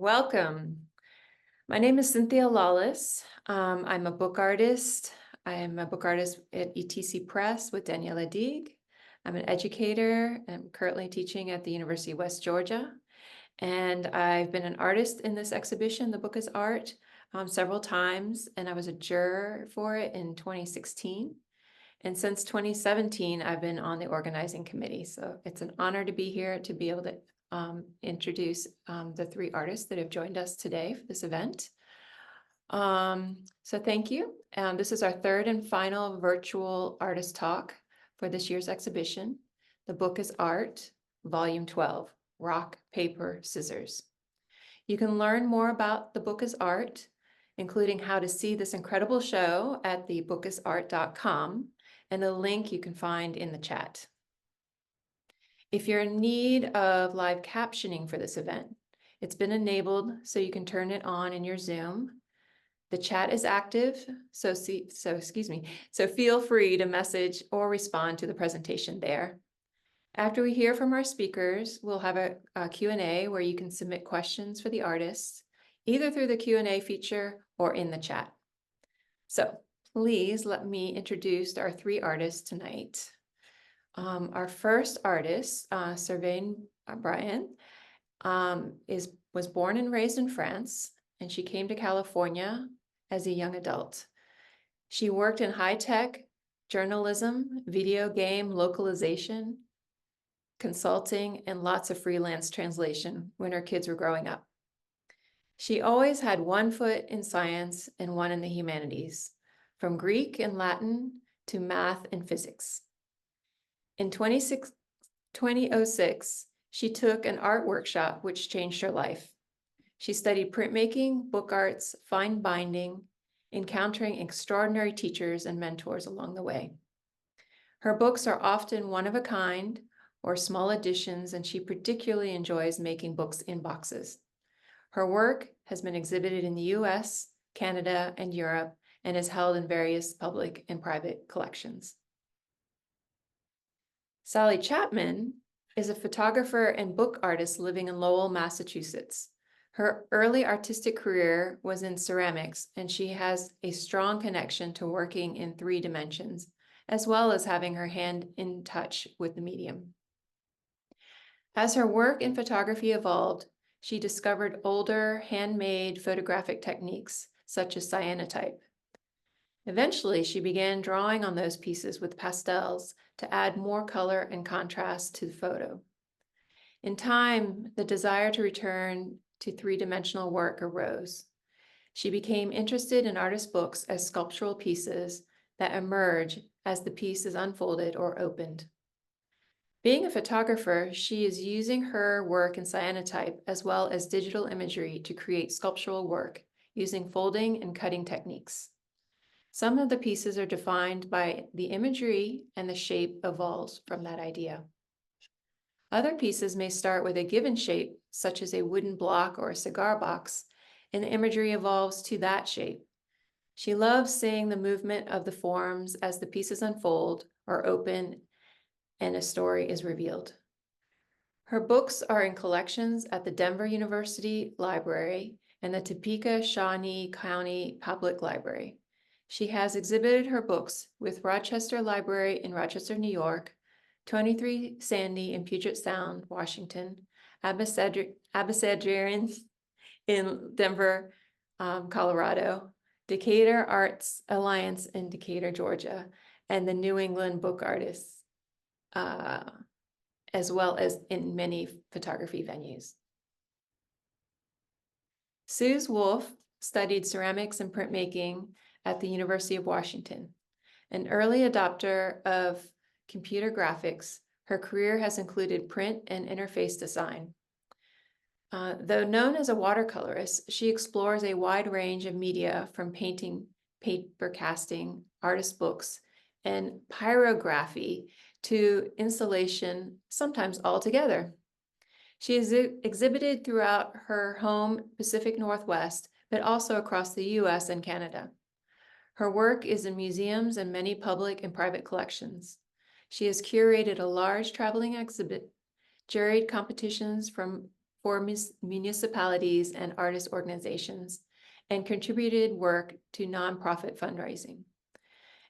Welcome. My name is Cynthia Lawless. I'm a book artist. I am a book artist at ETC Press with Daniela Deeg. I'm an educator. I'm currently teaching at the University of West Georgia. And I've been an artist in this exhibition, The Book is Art, several times. And I was a juror for it in 2016. And since 2017, I've been on the organizing committee. So it's an honor to be here to be able to introduce the three artists that have joined us today for this event. So thank you. This is our third and final virtual artist talk for this year's exhibition. The Book is Art, Volume 12, Rock, Paper, Scissors. You can learn more about The Book is Art, including how to see this incredible show at thebookisart.com, and a link you can find in the chat. If you're in need of live captioning for this event, it's been enabled so you can turn it on in your Zoom. The chat is active, so feel free to message or respond to the presentation there. After we hear from our speakers, we'll have a Q&A where you can submit questions for the artists, either through the Q&A feature or in the chat. So please let me introduce our three artists tonight. Our first artist, Servane Briand, was born and raised in France, and she came to California as a young adult. She worked in high-tech, journalism, video game localization, consulting, and lots of freelance translation when her kids were growing up. She always had one foot in science and one in the humanities, from Greek and Latin to math and physics. In 2006, she took an art workshop which changed her life. She studied printmaking, book arts, fine binding, encountering extraordinary teachers and mentors along the way. Her books are often one of a kind or small editions, and she particularly enjoys making books in boxes. Her work has been exhibited in the US, Canada, and Europe, and is held in various public and private collections. Sally Chapman is a photographer and book artist living in Lowell, Massachusetts. Her early artistic career was in ceramics, and she has a strong connection to working in 3 dimensions, as well as having her hand in touch with the medium. As her work in photography evolved, she discovered older handmade photographic techniques, such as cyanotype. Eventually, she began drawing on those pieces with pastels to add more color and contrast to the photo. In time, the desire to return to 3-dimensional work arose. She became interested in artist books as sculptural pieces that emerge as the piece is unfolded or opened. Being a photographer, she is using her work in cyanotype as well as digital imagery to create sculptural work using folding and cutting techniques. Some of the pieces are defined by the imagery, and the shape evolves from that idea. Other pieces may start with a given shape, such as a wooden block or a cigar box, and the imagery evolves to that shape. She loves seeing the movement of the forms as the pieces unfold or open and a story is revealed. Her books are in collections at the Denver University Library and the Topeka County Public Library. She has exhibited her books with Rochester Library in Rochester, New York, 23 Sandy in Puget Sound, Washington, Abecedrian in Denver, Colorado, Decatur Arts Alliance in Decatur, Georgia, and the New England Book Artists, as well as in many photography venues. Suze Woolf studied ceramics and printmaking at the University of Washington. An early adopter of computer graphics, her career has included print and interface design. Though known as a watercolorist, she explores a wide range of media from painting, paper casting, artist books, and pyrography to installation, sometimes all together. She is exhibited throughout her home Pacific Northwest, but also across the US and Canada. Her work is in museums and many public and private collections. She has curated a large traveling exhibit, juried competitions from for municipalities and artist organizations, and contributed work to nonprofit fundraising.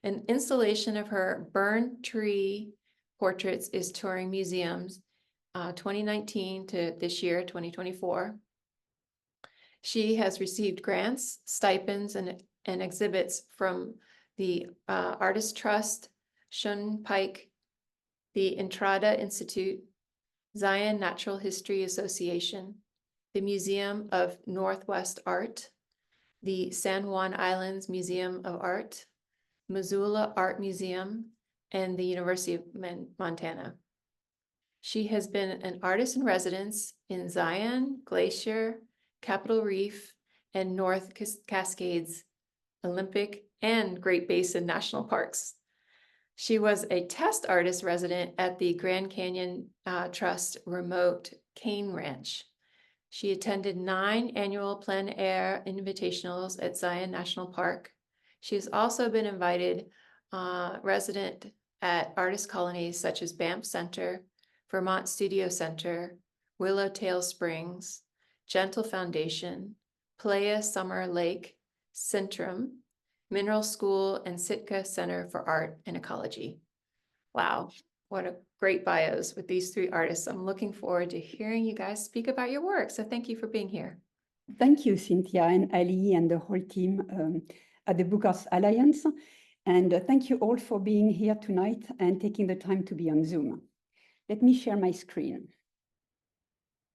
An installation of her burned tree portraits is touring museums 2019 to this year, 2024. She has received grants, stipends, and exhibits from the Artist Trust, Shun Pike, the Entrada Institute, Zion Natural History Association, the Museum of Northwest Art, the San Juan Islands Museum of Art, Missoula Art Museum, and the University of Montana. She has been an artist in residence in Zion, Glacier, Capitol Reef, and North Cascades, Olympic, and Great Basin National Parks. She was a test artist resident at the Grand Canyon Trust Remote Cane Ranch. She attended 9 annual plein air invitationals at Zion National Park. She has also been invited resident at artist colonies such as Banff Center, Vermont Studio Center, Willowtail Springs, Gentle Foundation, Playa Summer Lake, Centrum, Mineral School, and Sitka Center for Art and Ecology. Wow, what a great bios with these 3 artists. I'm looking forward to hearing you guys speak about your work. So thank you for being here. Thank you, Cynthia and Ali and the whole team at the Decatur Arts Alliance. And thank you all for being here tonight and taking the time to be on Zoom. Let me share my screen.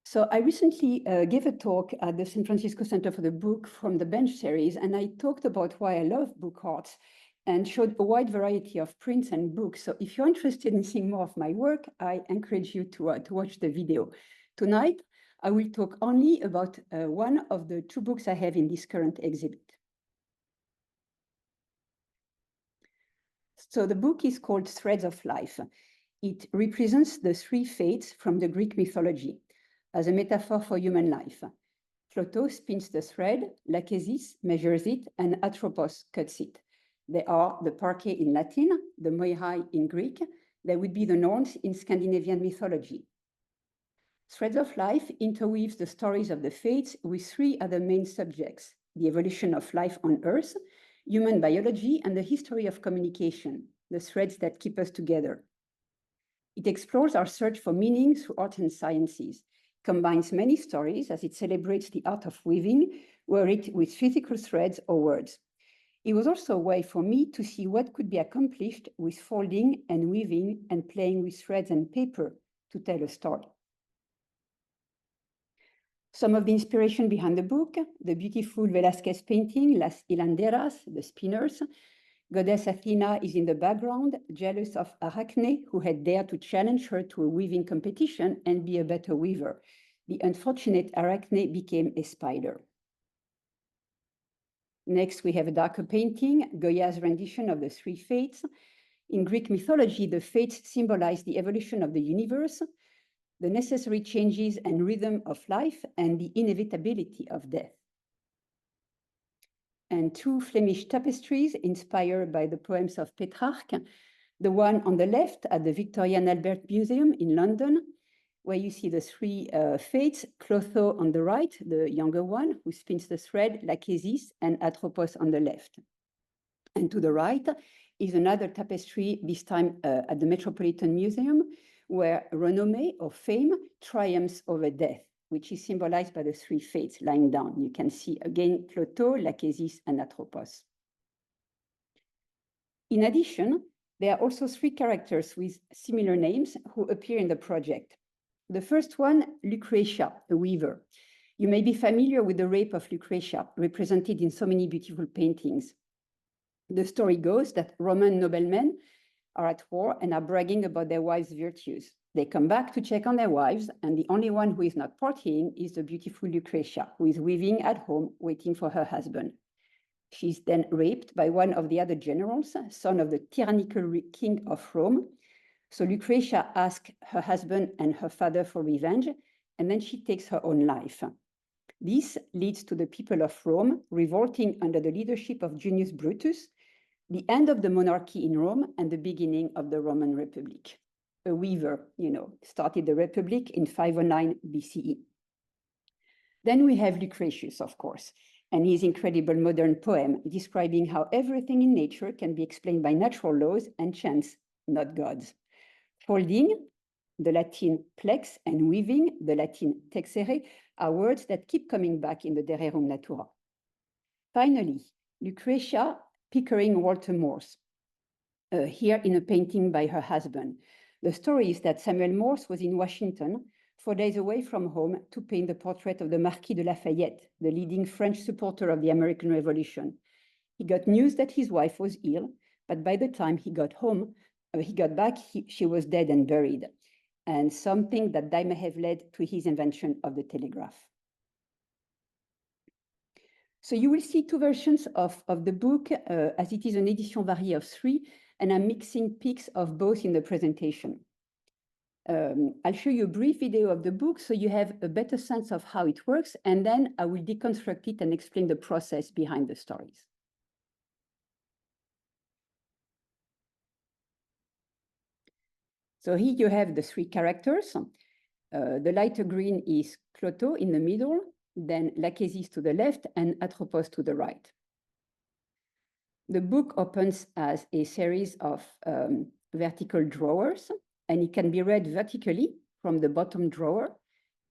So I recently gave a talk at the San Francisco Center for the Book from the Bench series, and I talked about why I love book arts and showed a wide variety of prints and books. So if you're interested in seeing more of my work, I encourage you to watch the video. Tonight, I will talk only about one of the 2 books I have in this current exhibit. So the book is called Threads of Life. It represents the 3 fates from the Greek mythology as a metaphor for human life. Clotho spins the thread, Lachesis measures it, and Atropos cuts it. They are the parquet in Latin, the moirai in Greek. They would be the norns in Scandinavian mythology. Threads of Life interweaves the stories of the fates with 3 other main subjects: the evolution of life on Earth, human biology, and the history of communication, the threads that keep us together. It explores our search for meaning through art and sciences, combines many stories as it celebrates the art of weaving, were it with physical threads or words. It was also a way for me to see what could be accomplished with folding and weaving and playing with threads and paper to tell a story. Some of the inspiration behind the book: the beautiful Velázquez painting, Las Hilanderas, the spinners. Goddess Athena is in the background, jealous of Arachne, who had dared to challenge her to a weaving competition and be a better weaver. The unfortunate Arachne became a spider. Next, we have a darker painting, Goya's rendition of the 3 fates. In Greek mythology, the fates symbolize the evolution of the universe, the necessary changes and rhythm of life, and the inevitability of death. And 2 Flemish tapestries inspired by the poems of Petrarch. The one on the left at the Victoria and Albert Museum in London, where you see the 3 fates, Clotho on the right, the younger one, who spins the thread, Lachesis, and Atropos on the left. And to the right is another tapestry, this time at the Metropolitan Museum, where renommée or fame triumphs over death, which is symbolized by the 3 fates lying down. You can see again Clotho, Lachesis, and Atropos. In addition, there are also 3 characters with similar names who appear in the project. The first one, Lucretia, a weaver. You may be familiar with the rape of Lucretia, represented in so many beautiful paintings. The story goes that Roman noblemen are at war and are bragging about their wives' virtues. They come back to check on their wives, and the only one who is not partying is the beautiful Lucretia, who is weaving at home, waiting for her husband. She's then raped by one of the other generals, son of the tyrannical king of Rome. So Lucretia asks her husband and her father for revenge, and then she takes her own life. This leads to the people of Rome revolting under the leadership of Junius Brutus, the end of the monarchy in Rome and the beginning of the Roman Republic. A weaver, started the Republic in 509 BCE. Then we have Lucretius, of course, and his incredible modern poem describing how everything in nature can be explained by natural laws and chance, not gods. Folding, the Latin plex, and weaving, the Latin texere, are words that keep coming back in the De Rerum Natura. Finally, Lucretia Pickering Walter Morse, here in a painting by her husband. The story is that Samuel Morse was in Washington 4 days away from home to paint the portrait of the Marquis de Lafayette, the leading French supporter of the American Revolution. He got news that his wife was ill, but by the time he got back, she was dead and buried. And something that may have led to his invention of the telegraph. So you will see two versions of the book, as it is an edition variée of 3, and I'm mixing pics of both in the presentation. I'll show you a brief video of the book so you have a better sense of how it works, and then I will deconstruct it and explain the process behind the stories. So here you have the 3 characters. The lighter green is Clotho in the middle, then Lachesis to the left, and Atropos to the right. The book opens as a series of vertical drawers, and it can be read vertically from the bottom drawer.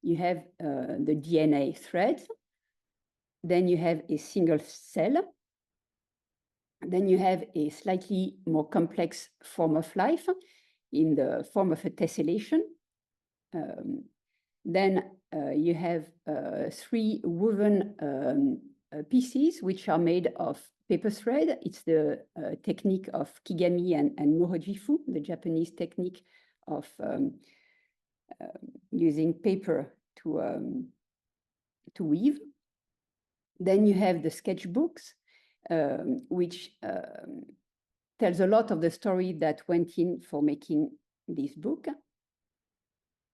You have the DNA threads. Then you have a single cell. Then you have a slightly more complex form of life in the form of a tessellation. Then you have 3 woven pieces which are made of paper thread. It's the technique of kigami and mohojifu, the Japanese technique of using paper to weave. Then you have the sketchbooks, which tells a lot of the story that went in for making this book.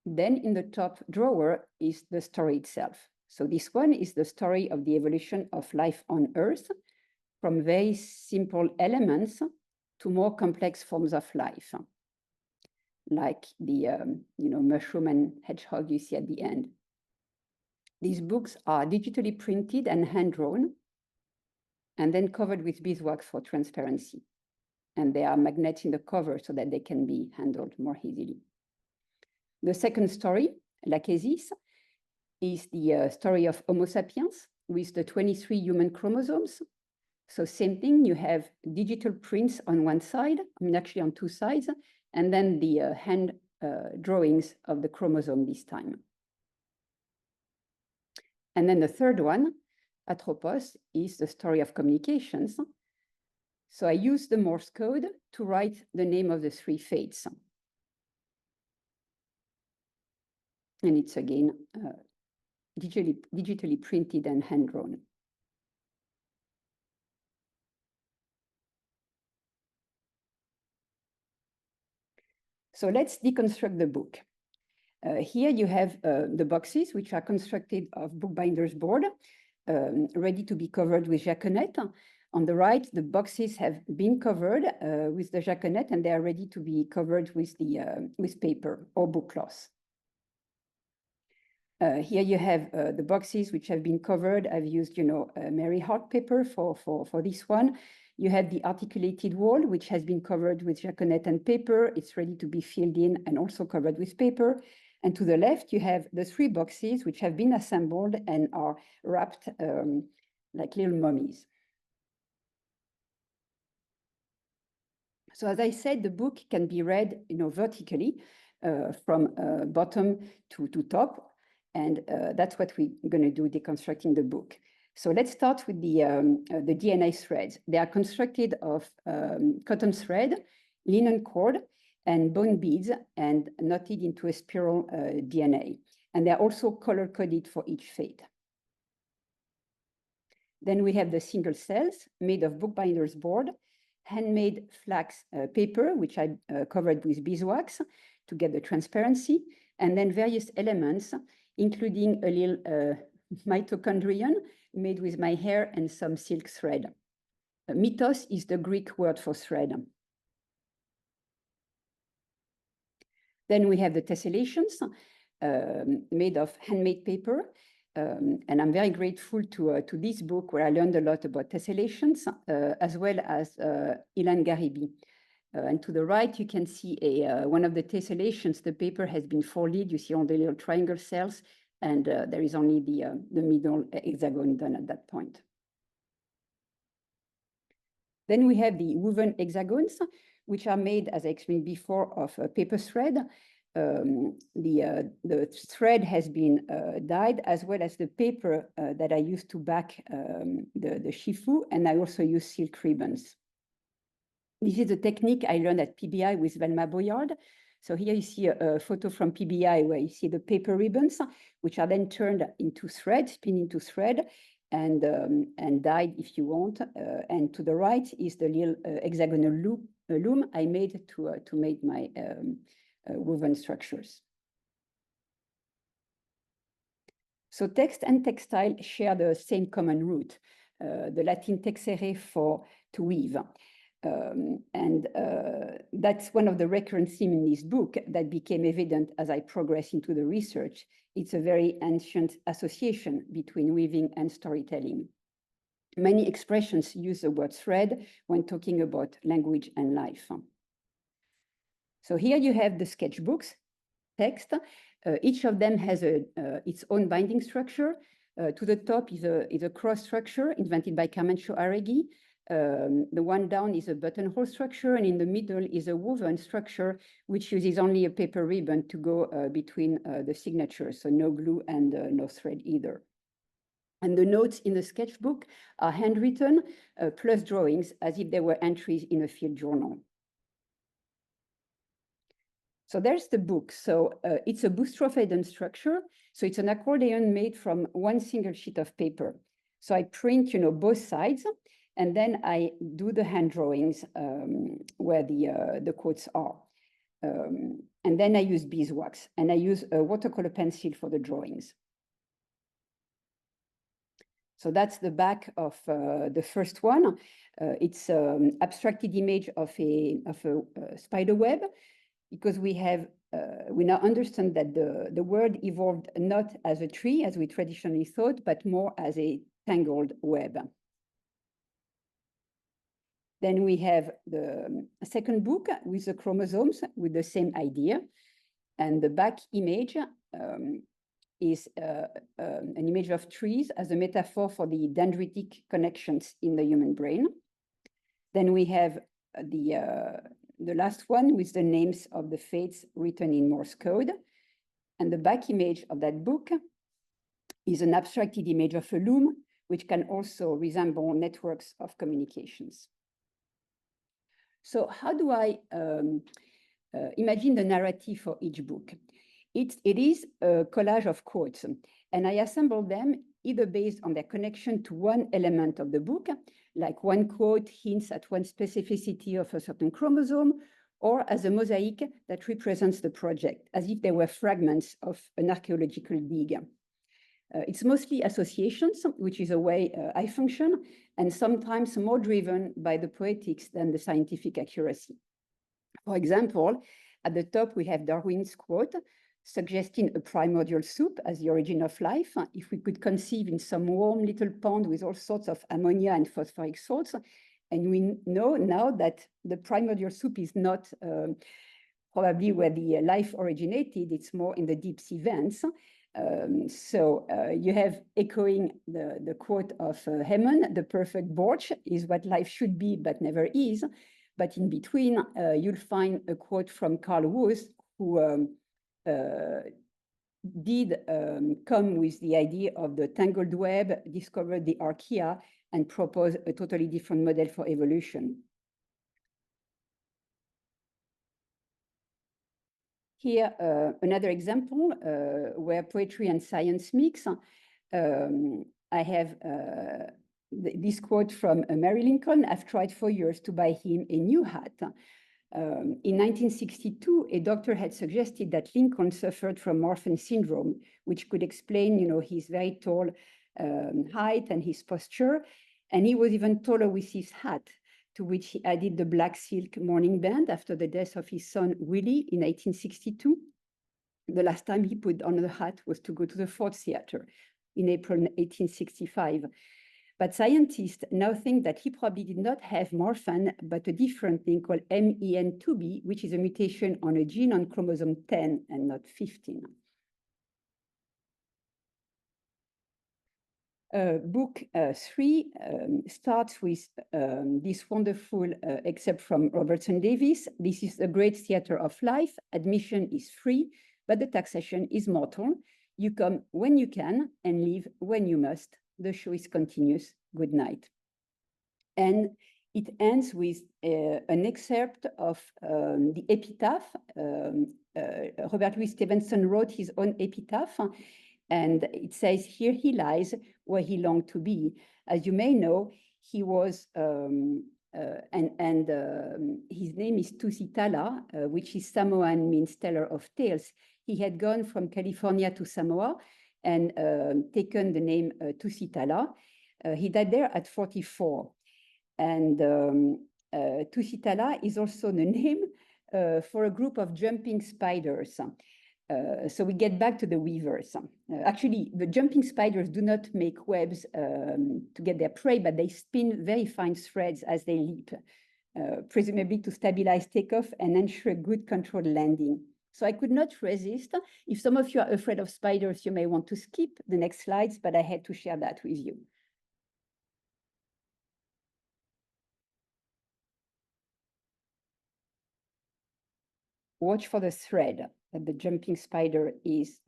Then in the top drawer is the story itself. So this one is the story of the evolution of life on Earth from very simple elements to more complex forms of life, like the mushroom and hedgehog you see at the end. These books are digitally printed and hand-drawn, and then covered with beeswax for transparency. And there are magnets in the cover so that they can be handled more easily. The second story, Lachesis, is the story of Homo sapiens with the 23 human chromosomes. So same thing, you have digital prints on one side, actually on 2 sides, and then the hand drawings of the chromosome this time. And then the third one, Atropos, is the story of communications. So I use the Morse code to write the name of the 3 fates. And it's again digitally printed and hand-drawn. So let's deconstruct the book. Here you have the boxes, which are constructed of bookbinder's board, ready to be covered with jaconette. On the right, the boxes have been covered with the jaconette, and they are ready to be covered with with paper or book cloth. Here you have the boxes which have been covered. I've used, Mary Hart paper for this one. You have the articulated wall, which has been covered with jaconette and paper. It's ready to be filled in and also covered with paper. And to the left, you have the 3 boxes which have been assembled and are wrapped like little mummies. So as I said, the book can be read, vertically from bottom to top. And that's what we're going to do, deconstructing the book. So let's start with the DNA threads. They are constructed of cotton thread, linen cord, and bone beads, and knotted into a spiral DNA. And they're also color-coded for each fate. Then we have the single cells made of bookbinder's board, handmade flax paper, which I covered with beeswax to get the transparency, and then various elements, including a little mitochondrion made with my hair and some silk thread. Mythos is the Greek word for thread. Then we have the tessellations made of handmade paper, And I'm very grateful to this book, where I learned a lot about tessellations, as well as Ilan Garibi. And to the right, you can see one of the tessellations. The paper has been folded. You see all the little triangle cells, and there is only the middle hexagon done at that point. Then we have the woven hexagons, which are made, as I explained before, of paper thread. The thread has been dyed, as well as the paper that I used to back the shifu, and I also use silk ribbons. This is a technique I learned at PBI with Velma Boyard. So here you see a photo from PBI where you see the paper ribbons, which are then turned into thread, spin into thread, and dyed if you want. And to the right is the little hexagonal loom I made to make my woven structures. So text and textile share the same common root, the Latin texere for to weave. That's one of the recurrent themes in this book that became evident as I progressed into the research. It's a very ancient association between weaving and storytelling. Many expressions use the word thread when talking about language and life. So here you have the sketchbooks, text. Each of them has its own binding structure. To the top is a cross structure invented by Carmencio Arregui. The one down is a buttonhole structure, and in the middle is a woven structure, which uses only a paper ribbon to go between the signatures, so no glue and no thread either. And the notes in the sketchbook are handwritten, plus drawings, as if they were entries in a field journal. So there's the book. So it's a boustropheden structure. So it's an accordion made from one single sheet of paper. So I print, both sides, and then I do the hand drawings where the quotes are. And then I use beeswax, and I use a watercolor pencil for the drawings. So that's the back of the first one. It's an abstracted image of a spider web, because we now understand that the word evolved not as a tree, as we traditionally thought, but more as a tangled web. Then we have the second book with the chromosomes with the same idea. And the back image is an image of trees as a metaphor for the dendritic connections in the human brain. Then we have the last one with the names of the fates written in Morse code. And the back image of that book is an abstracted image of a loom, which can also resemble networks of communications. So how do I imagine the narrative for each book? It is a collage of quotes, and I assemble them either based on their connection to one element of the book, like one quote hints at one specificity of a certain chromosome, or as a mosaic that represents the project, as if they were fragments of an archaeological dig. It's mostly associations, which is a way I function, and sometimes more driven by the poetics than the scientific accuracy. For example, at the top, we have Darwin's quote, suggesting a primordial soup as the origin of life. If we could conceive in some warm little pond with all sorts of ammonia and phosphoric salts, and we know now that the primordial soup is not probably where the life originated, it's more in the deep sea vents. So you have echoing the quote of Hammond, the perfect borch is what life should be, but never is. But in between, you'll find a quote from Carl Woese, who did come with the idea of the tangled web, discovered the archaea, and proposed a totally different model for evolution. Here, another example where poetry and science mix. I have this quote from Mary Lincoln. I've tried for years to buy him a new hat. In 1962, a doctor had suggested that Lincoln suffered from Marfan syndrome, which could explain, his very tall height and his posture. And he was even taller with his hat, to which he added the black silk mourning band after the death of his son, Willie, in 1862. The last time he put on the hat was to go to the Ford Theater. in April 1865. But scientists now think that he probably did not have Morphan, but a different thing called MEN2B, which is a mutation on a gene on chromosome 10 and not 15. Book 3 starts with this wonderful excerpt from Robertson Davies. This is a great theater of life. Admission is free, but the taxation is mortal. You come when you can and leave when you must. The show is continuous. Good night. And it ends with an excerpt of the epitaph. Robert Louis Stevenson wrote his own epitaph. And it says, "Here he lies where he longed to be." As you may know, he was, his name is Tusitala, which is Samoan, means teller of tales. He had gone from California to Samoa and taken the name Tusitala. He died there at 44. And Tusitala is also the name for a group of jumping spiders. So we get back to the weavers. Actually, the jumping spiders do not make webs to get their prey, but they spin very fine threads as they leap, presumably to stabilize takeoff and ensure a good controlled landing. So I could not resist. If some of you are afraid of spiders, you may want to skip the next slides, but I had to share that with you. Watch for the thread that the jumping spider is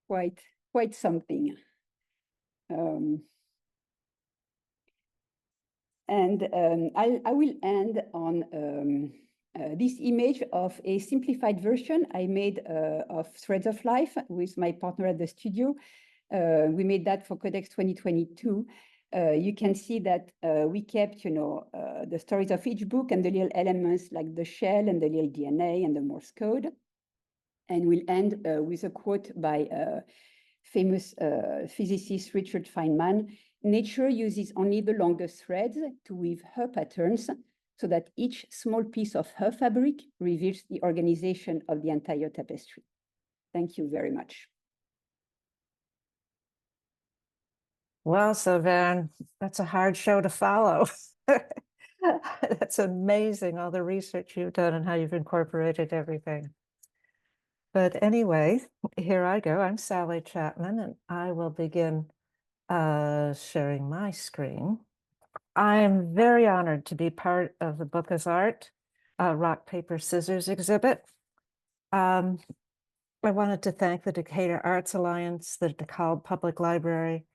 quite something. I will end on this image of a simplified version I made of Threads of Life with my partner at the studio. We made that for Codex 2022. You can see that we kept, the stories of each book and the little elements like the shell and the little DNA and the Morse code. And we'll end with a quote by famous physicist Richard Feynman. "Nature uses only the longest threads to weave her patterns so that each small piece of her fabric reveals the organization of the entire tapestry." Thank you very much. Well, Servane, that's a hard show to follow. That's amazing, all the research you've done and how you've incorporated everything. But anyway, here I go. I'm Sally Chapman, and I will begin sharing my screen. I am very honored to be part of the Book as Art Rock, Paper, Scissors exhibit. I wanted to thank the Decatur Arts Alliance, the Dekalb Public Library,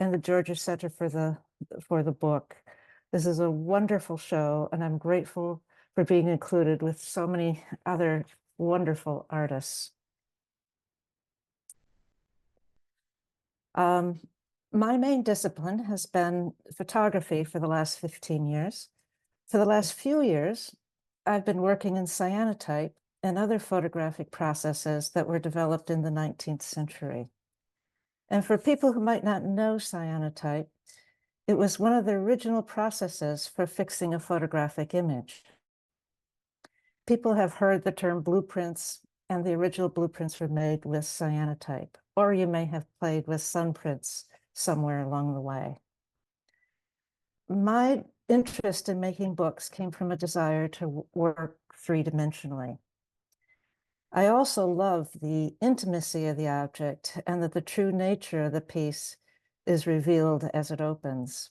and the Georgia Center for the book. This is a wonderful show, and I'm grateful for being included with so many other wonderful artists. My main discipline has been photography for the last 15 years. For the last few years, I've been working in cyanotype and other photographic processes that were developed in the 19th century. And for people who might not know cyanotype, it was one of the original processes for fixing a photographic image. People have heard the term blueprints, and the original blueprints were made with cyanotype, or you may have played with sunprints somewhere along the way. My interest in making books came from a desire to work three-dimensionally. I also love the intimacy of the object and that the true nature of the piece is revealed as it opens.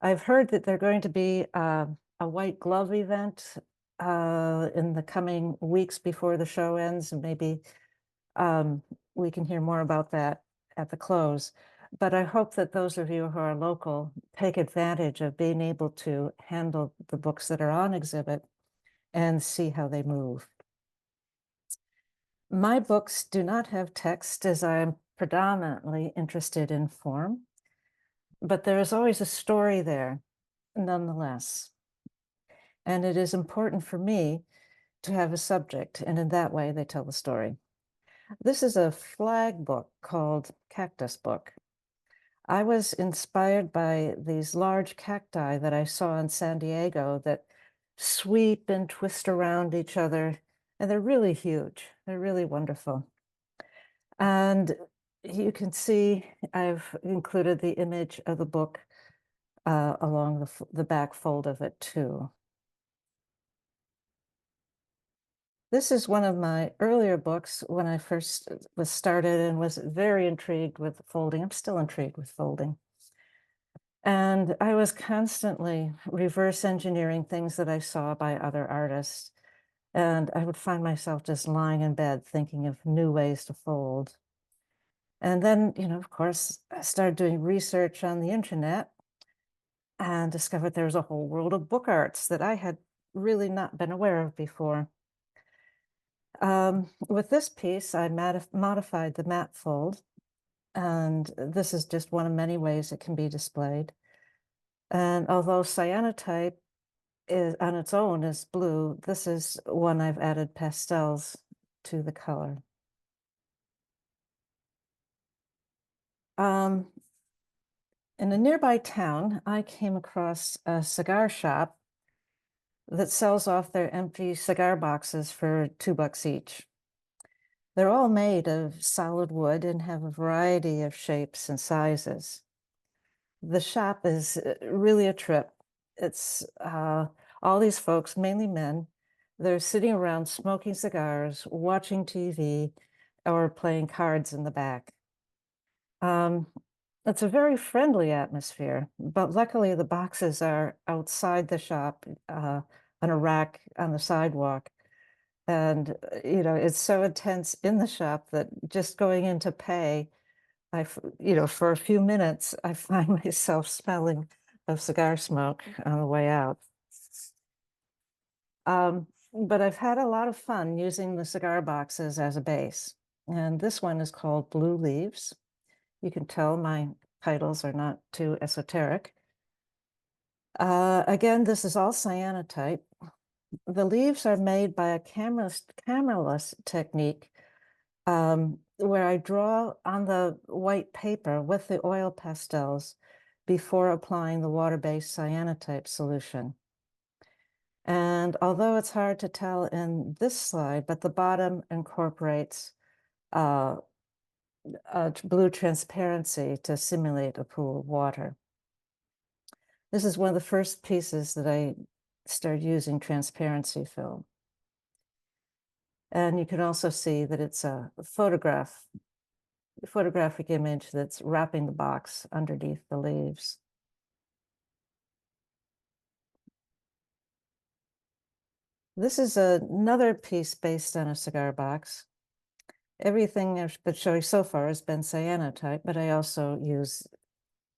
I've heard that there's going to be a white glove event in the coming weeks before the show ends, and maybe we can hear more about that at the close. But I hope that those of you who are local take advantage of being able to handle the books that are on exhibit and see how they move. My books do not have text, as I am predominantly interested in form, but there is always a story there, nonetheless. And it is important for me to have a subject, and in that way they tell the story. This is a flag book called Cactus Book. I was inspired by these large cacti that I saw in San Diego that sweep and twist around each other, and they're really huge. They're really wonderful. And you can see I've included the image of the book along the back fold of it too. This is one of my earlier books when I first was started and was very intrigued with folding. I'm still intrigued with folding. And I was constantly reverse engineering things that I saw by other artists. And I would find myself just lying in bed thinking of new ways to fold. And then, of course, I started doing research on the internet and discovered there was a whole world of book arts that I had really not been aware of before. With this piece, I modified the mat fold, and this is just one of many ways it can be displayed. And although cyanotype is on its own is blue, this is one I've added pastels to the color. In a nearby town, I came across a cigar shop that sells off their empty cigar boxes for $2 each. They're all made of solid wood and have a variety of shapes and sizes. The shop is really a trip. It's all these folks, mainly men, they're sitting around smoking cigars, watching TV, or playing cards in the back. It's a very friendly atmosphere, but luckily the boxes are outside the shop on a rack on the sidewalk. And, it's so intense in the shop that just going in to pay, for a few minutes, I find myself smelling of cigar smoke on the way out. But I've had a lot of fun using the cigar boxes as a base. And this one is called Blue Leaves. You can tell my titles are not too esoteric. Again, this is all cyanotype. The leaves are made by a cameraless technique where I draw on the white paper with the oil pastels before applying the water-based cyanotype solution. And although it's hard to tell in this slide, but the bottom incorporates blue transparency to simulate a pool of water. This is one of the first pieces that I started using transparency film. And you can also see that it's a photographic image that's wrapping the box underneath the leaves. This is another piece based on a cigar box. Everything I've been showing so far has been cyanotype, but I also use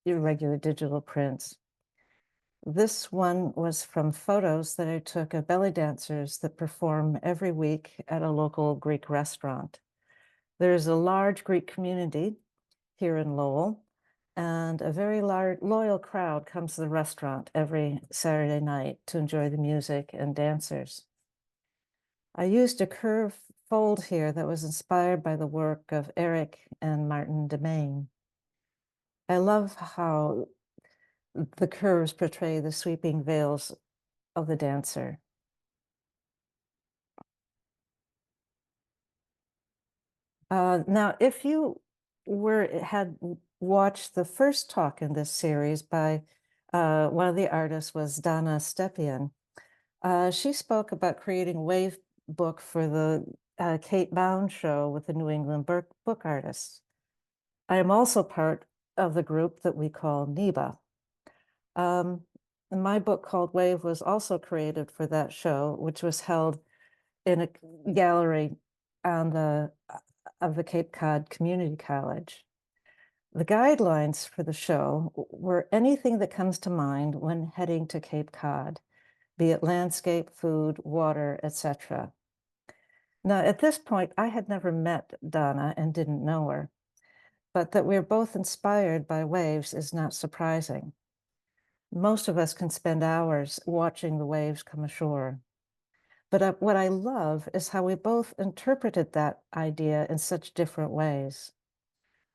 irregular digital prints. This one was from photos that I took of belly dancers that perform every week at a local Greek restaurant. There's a large Greek community here in Lowell, and a very loyal crowd comes to the restaurant every Saturday night to enjoy the music and dancers. I used a curved fold here that was inspired by the work of Eric and Martin Demain. I love how the curves portray the sweeping veils of the dancer. Now, if you had watched the first talk in this series by one of the artists was Donna Stepien, she spoke about creating a wave book for the Kate Bound show with the New England book artists. I am also part of the group that we call NEBA. My book called Wave was also created for that show, which was held in a gallery on of the Cape Cod Community College. The guidelines for the show were anything that comes to mind when heading to Cape Cod, be it landscape, food, water, etc. Now, at this point, I had never met Donna and didn't know her, but that we're both inspired by waves is not surprising. Most of us can spend hours watching the waves come ashore. But what I love is how we both interpreted that idea in such different ways.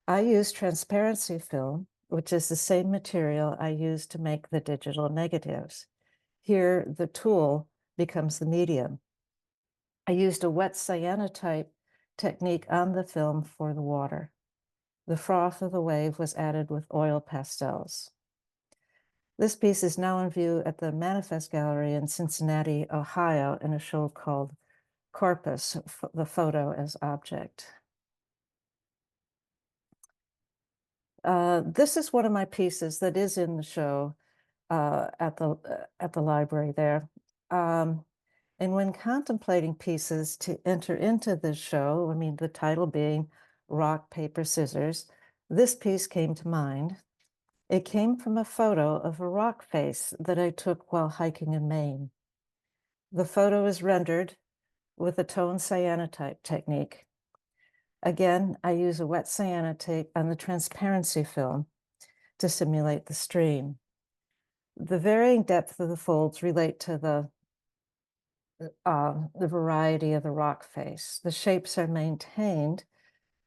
I used transparency film which is the same material I use to make the digital negatives. Here, the tool becomes the medium. I used a wet cyanotype technique on the film for the water. The froth of the wave was added with oil pastels. This piece is now in view at the Manifest Gallery in Cincinnati, Ohio, in a show called Corpus, the photo as object. This is one of my pieces that is in the show at the library there. And when contemplating pieces to enter into this show, I mean, the title being Rock, Paper, Scissors, this piece came to mind. It came from a photo of a rock face that I took while hiking in Maine. The photo is rendered with a tone cyanotype technique. Again, I use a wet cyanotype on the transparency film to simulate the stream. The varying depth of the folds relate to the variety of the rock face. The shapes are maintained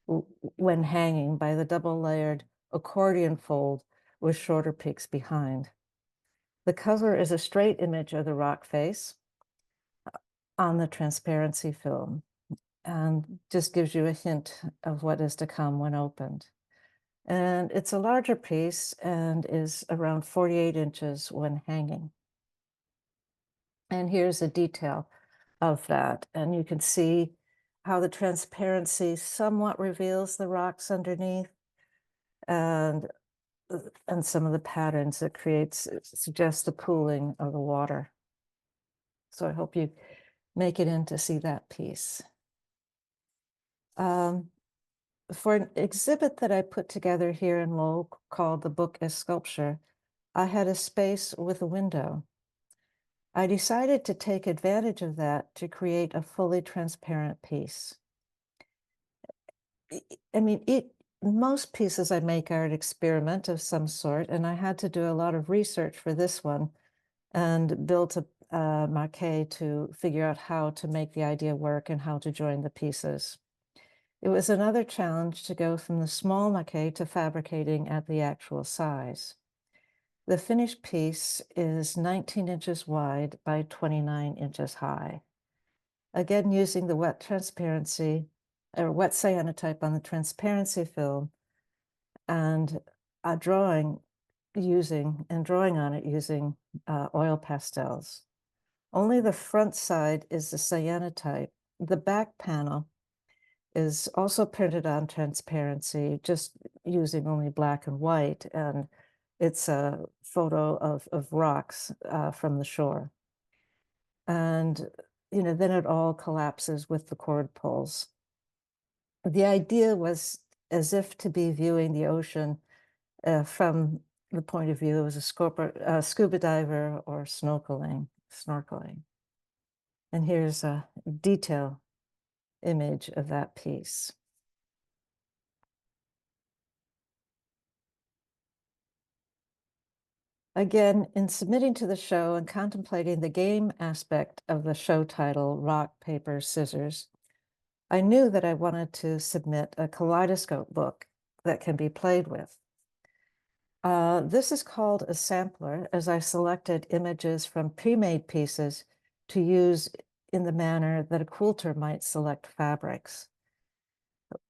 when hanging by the double-layered accordion fold with shorter peaks behind. The cover is a straight image of the rock face on the transparency film, and just gives you a hint of what is to come when opened. And it's a larger piece and is around 48 inches when hanging. And here's a detail of that. And you can see how the transparency somewhat reveals the rocks underneath, and some of the patterns it creates suggest the pooling of the water. So I hope you make it in to see that piece. For an exhibit that I put together here in Lowell called The Book as Sculpture, I had a space with a window. I decided to take advantage of that to create a fully transparent piece. I mean, most pieces I make are an experiment of some sort, and I had to do a lot of research for this one and built a maquette to figure out how to make the idea work and how to join the pieces. It was another challenge to go from the small maquette to fabricating at the actual size. The finished piece is 19 inches wide by 29 inches high. Again, using the wet transparency or wet cyanotype on the transparency film, and drawing on it using oil pastels. Only the front side is the cyanotype. The back panel is also printed on transparency, just using only black and white, and it's a photo of rocks from the shore. And then it all collapses with the cord pulls. The idea was as if to be viewing the ocean from the point of view as a scuba diver or snorkeling. And here's a detail image of that piece. Again, in submitting to the show and contemplating the game aspect of the show title, Rock, Paper, Scissors, I knew that I wanted to submit a kaleidoscope book that can be played with. This is called a sampler, as I selected images from pre-made pieces to use in the manner that a quilter might select fabrics.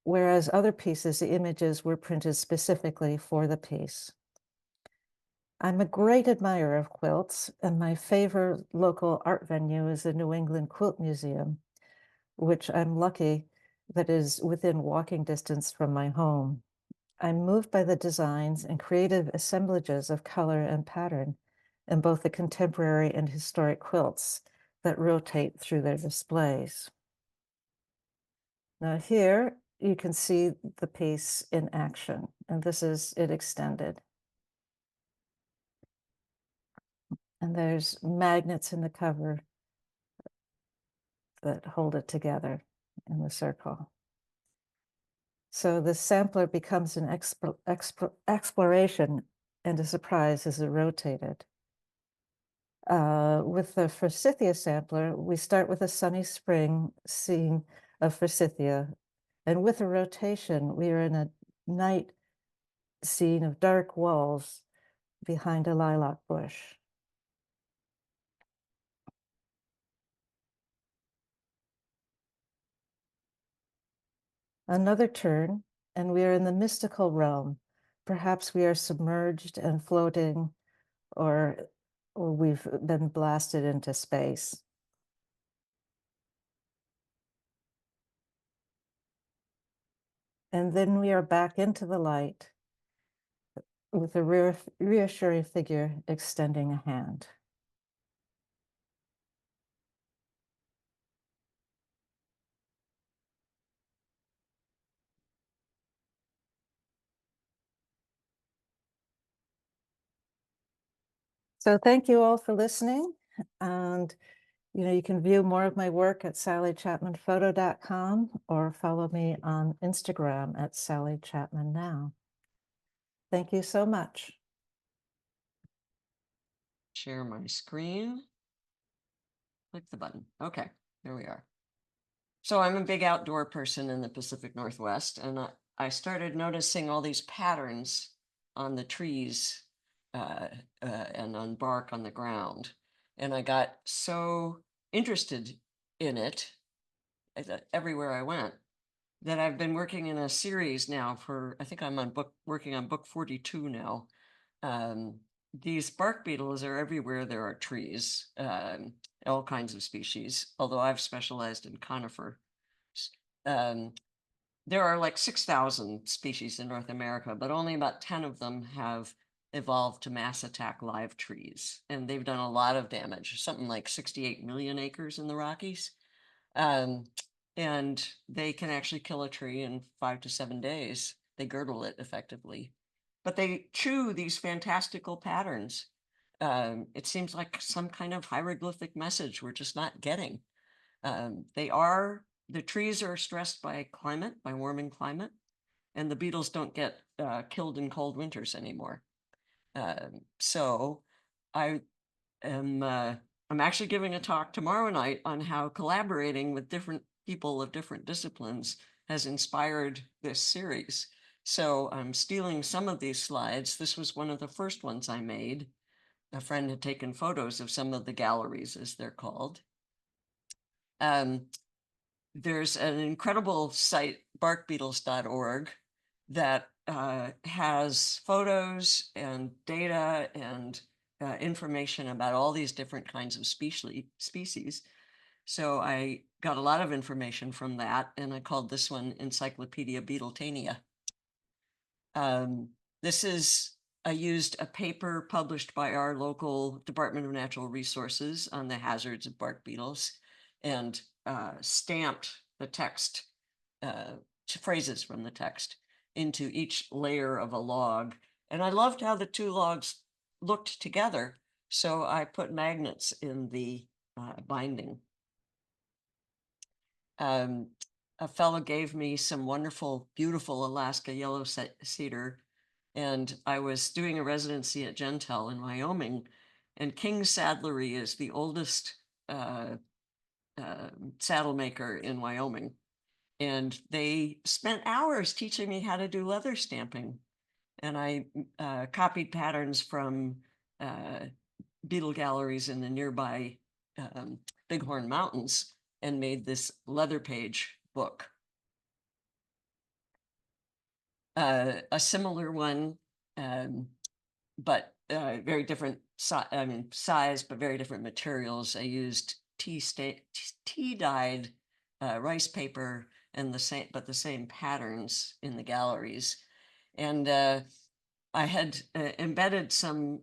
Whereas other pieces, the images were printed specifically for the piece. I'm a great admirer of quilts, and my favorite local art venue is the New England Quilt Museum, which I'm lucky that is within walking distance from my home. I'm moved by the designs and creative assemblages of color and pattern in both the contemporary and historic quilts that rotate through their displays. Now here you can see the piece in action, and this is it extended. And there's magnets in the cover that hold it together in the circle. So the sampler becomes an exploration and a surprise as it rotated. With the forsythia sampler, we start with a sunny spring scene of forsythia. And with a rotation, we are in a night scene of dark walls behind a lilac bush. Another turn, and we are in the mystical realm. Perhaps we are submerged and floating, or we've been blasted into space. And then we are back into the light with a reassuring figure extending a hand. So thank you all for listening. And you can view more of my work at sallychapmanphoto.com or follow me on Instagram at sallychapmannow. Thank you so much. Share my screen. Click the button. Okay, there we are. So I'm a big outdoor person in the Pacific Northwest, and I started noticing all these patterns on the trees and on bark on the ground. And I got so interested in it everywhere I went that I've been working in a series now for, I think I'm working on book 42 now. These bark beetles are everywhere there are trees, all kinds of species, although I've specialized in conifer. There are like 6,000 species in North America, but only about 10 of them have evolved to mass attack live trees. And they've done a lot of damage, something like 68 million acres in the Rockies. And they can actually kill a tree in 5 to 7 days. They girdle it effectively, but they chew these fantastical patterns. It seems like some kind of hieroglyphic message we're just not getting. The trees are stressed by climate, by warming climate, and the beetles don't get killed in cold winters anymore. So I'm actually giving a talk tomorrow night on how collaborating with different people of different disciplines has inspired this series. So I'm stealing some of these slides. This was one of the first ones I made. A friend had taken photos of some of the galleries, as they're called. There's an incredible site, barkbeetles.org, that has photos and data and information about all these different kinds of species. So I got a lot of information from that, and I called this one Encyclopedia Beetletania. I used a paper published by our local Department of Natural Resources on the hazards of bark beetles, and stamped the text, phrases from the text, into each layer of a log. And I loved how the two logs looked together, so I put magnets in the binding. A fellow gave me some wonderful, beautiful Alaska yellow cedar, and I was doing a residency at Gentel in Wyoming, and King Saddlery is the oldest saddle maker in Wyoming. And they spent hours teaching me how to do leather stamping. And I copied patterns from beetle galleries in the nearby Bighorn Mountains and made this leather page book. A similar one, but very different size, but very different materials. I used tea-dyed rice paper and the same patterns in the galleries. And I had embedded some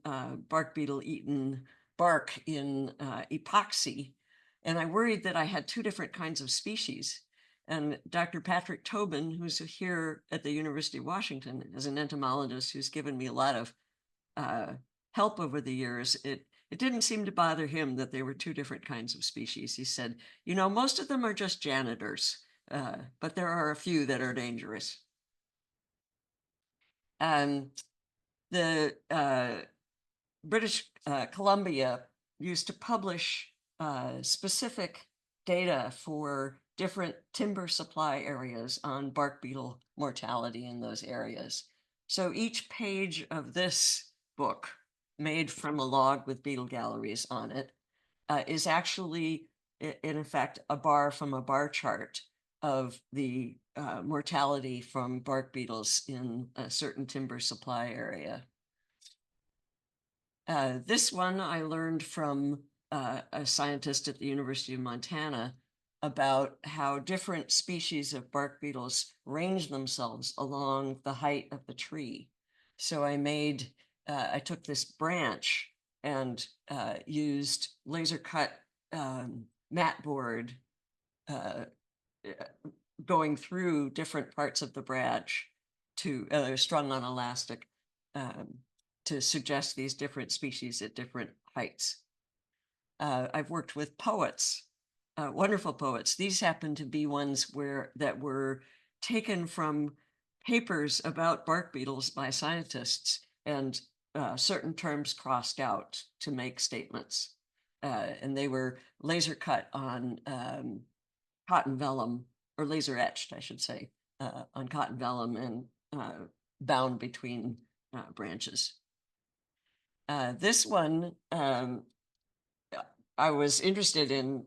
bark beetle eaten bark in epoxy, and I worried that I had two different kinds of species. And Dr. Patrick Tobin, who's here at the University of Washington, is an entomologist who's given me a lot of help over the years. It didn't seem to bother him that there were two different kinds of species. He said, most of them are just janitors, but there are a few that are dangerous. The British Columbia used to publish specific data for different timber supply areas on bark beetle mortality in those areas. So each page of this book, made from a log with beetle galleries on it, is actually, in effect, a bar from a bar chart of the mortality from bark beetles in a certain timber supply area. This one I learned from a scientist at the University of Montana about how different species of bark beetles range themselves along the height of the tree. So I took this branch and used laser cut mat board going through different parts of the branch to strung on elastic to suggest these different species at different heights. I've worked with poets, wonderful poets. These happen to be ones that were taken from papers about bark beetles by scientists, and certain terms crossed out to make statements. And they were laser cut on cotton vellum, or laser etched, I should say, on cotton vellum and bound between branches. This one, I was interested in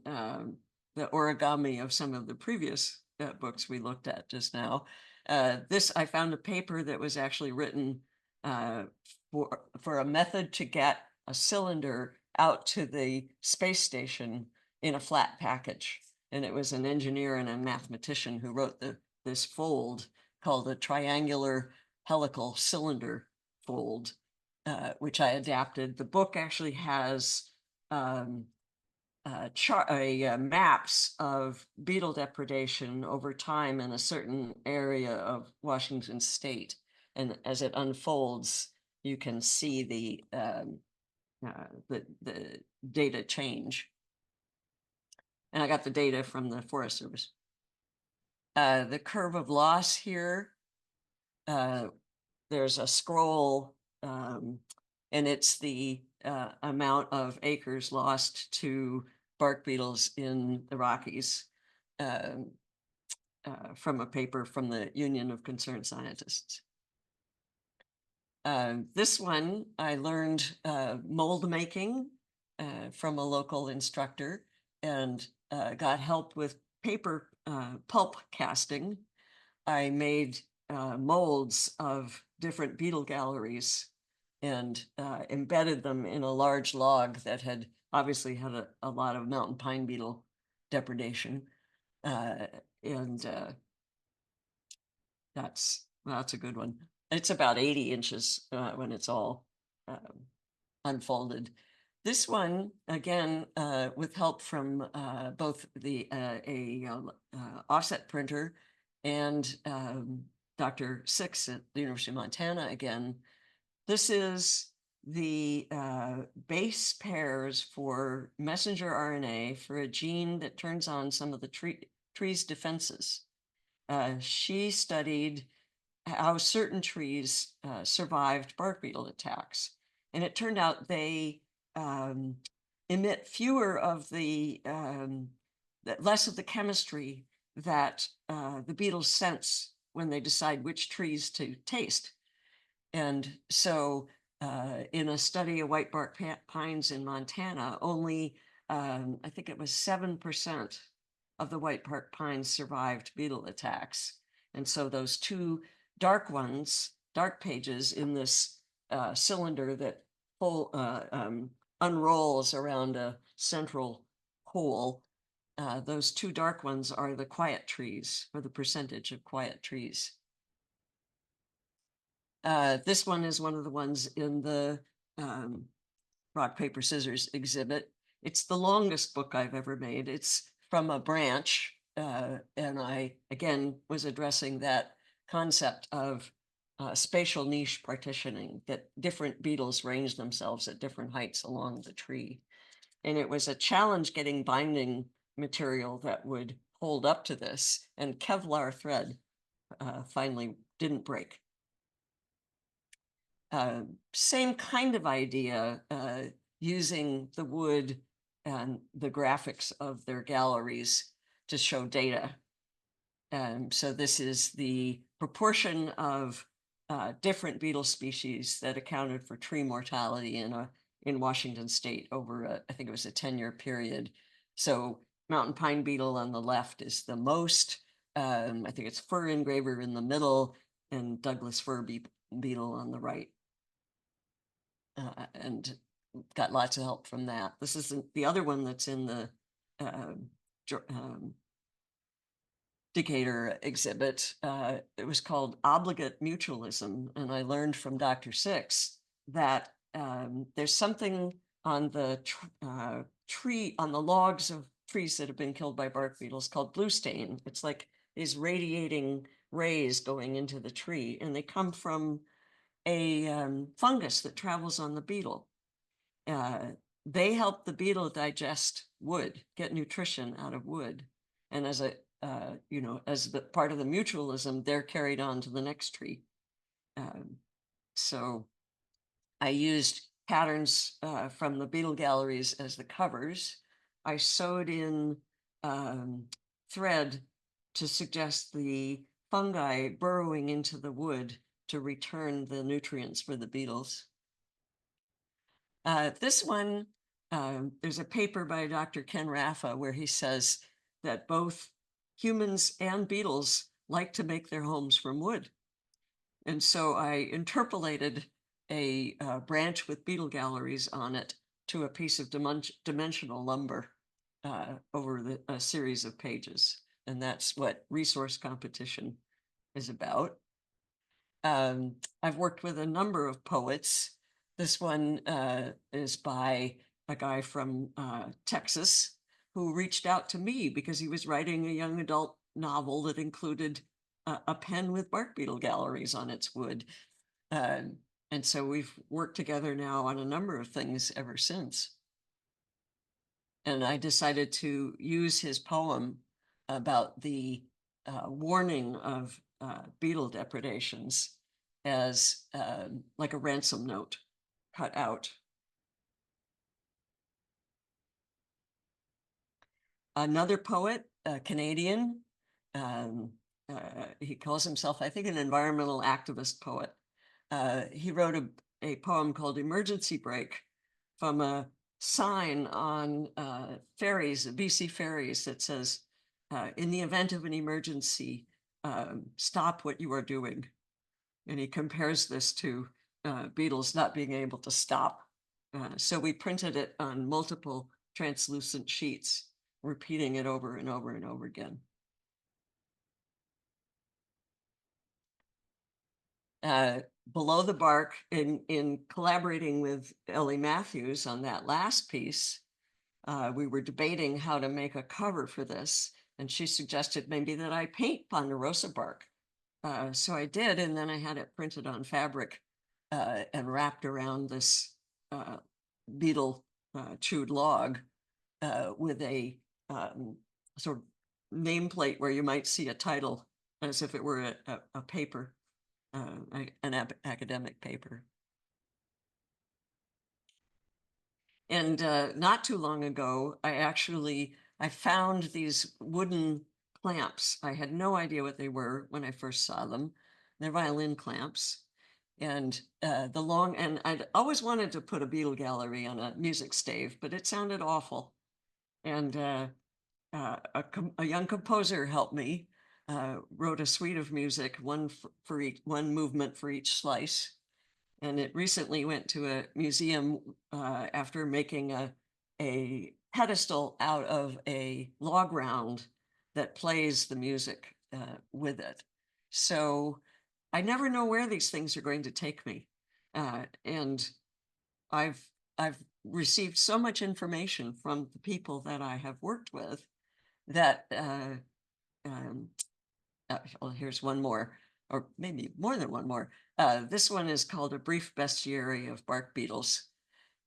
the origami of some of the previous books we looked at just now. I found a paper that was actually written for a method to get a cylinder out to the space station in a flat package. And it was an engineer and a mathematician who wrote this fold called the triangular helical cylinder fold, which I adapted. The book actually has maps of beetle depredation over time in a certain area of Washington state. And as it unfolds, you can see the data change. And I got the data from the Forest Service. The curve of loss here, there's a scroll, and it's the amount of acres lost to bark beetles in the Rockies from a paper from the Union of Concerned Scientists. This one, I learned mold making from a local instructor, and got help with paper pulp casting. I made molds of different beetle galleries and embedded them in a large log that had obviously had a lot of mountain pine beetle depredation. That's a good one. It's about 80 inches when it's all unfolded. This one, again, with help from both the offset printer and Dr. Six at the University of Montana again. This is the base pairs for messenger RNA for a gene that turns on some of the tree's defenses. She studied how certain trees survived bark beetle attacks. And it turned out they emit fewer of less of the chemistry that the beetles sense when they decide which trees to taste. And so in a study of white bark pines in Montana, only, I think it was 7% of the white bark pines survived beetle attacks. And so those two dark pages in this cylinder that unrolls around a central hole, those two dark ones are the quiet trees, or the percentage of quiet trees. This one is one of the ones in the rock, paper, scissors exhibit. It's the longest book I've ever made. It's from a branch, and I, again, was addressing that concept of spatial niche partitioning, that different beetles range themselves at different heights along the tree. And it was a challenge getting binding material that would hold up to this, and Kevlar thread finally didn't break. Same kind of idea, using the wood and the graphics of their galleries to show data. So this is the proportion of different beetle species that accounted for tree mortality in Washington state over I think it was a 10-year period. So mountain pine beetle on the left is the most, I think it's fir engraver in the middle, and Douglas fir beetle on the right. And got lots of help from that. This is the other one that's in the Decatur exhibit. It was called Obligate Mutualism, and I learned from Dr. Six that there's something on the tree, on the logs of trees that have been killed by bark beetles called blue stain. It's like these radiating rays going into the tree, and they come from a fungus that travels on the beetle. They help the beetle digest wood, get nutrition out of wood, and as a as the part of the mutualism, they're carried on to the next tree. So I used patterns from the beetle galleries as the covers. I sewed in thread to suggest the fungi burrowing into the wood to return the nutrients for the beetles. This one, there's a paper by Dr. Ken Raffa where he says that both humans and beetles like to make their homes from wood. And so I interpolated a branch with beetle galleries on it to a piece of dimensional lumber over a series of pages. And that's what resource competition is about. I've worked with a number of poets. This one is by a guy from Texas who reached out to me because he was writing a young adult novel that included a pen with bark beetle galleries on its wood. And so we've worked together now on a number of things ever since. And I decided to use his poem about the warning of beetle depredations as like a ransom note cut out. Another poet, a Canadian, he calls himself, I think, an environmental activist poet. He wrote a poem called Emergency Brake from a sign on ferries, BC ferries, that says, in the event of an emergency, stop what you are doing. And he compares this to beetles not being able to stop. So we printed it on multiple translucent sheets, repeating it over and over and over again. Below the bark, in collaborating with Ellie Matthews on that last piece, we were debating how to make a cover for this, and she suggested maybe that I paint ponderosa bark. So I did, and then I had it printed on fabric and wrapped around this beetle chewed log with a sort of nameplate where you might see a title as if it were a paper, an academic paper. And not too long ago, I found these wooden clamps. I had no idea what they were when I first saw them. They're violin clamps. And I'd always wanted to put a beetle gallery on a music stave, but it sounded awful. And a young composer helped me, wrote a suite of music, one movement for each slice. And it recently went to a museum after making a pedestal out of a log round that plays the music with it. So I never know where these things are going to take me. And I've received so much information from the people that I have worked with that, well, here's one more, or maybe more than one more. This one is called A Brief Bestiary of Bark Beetles.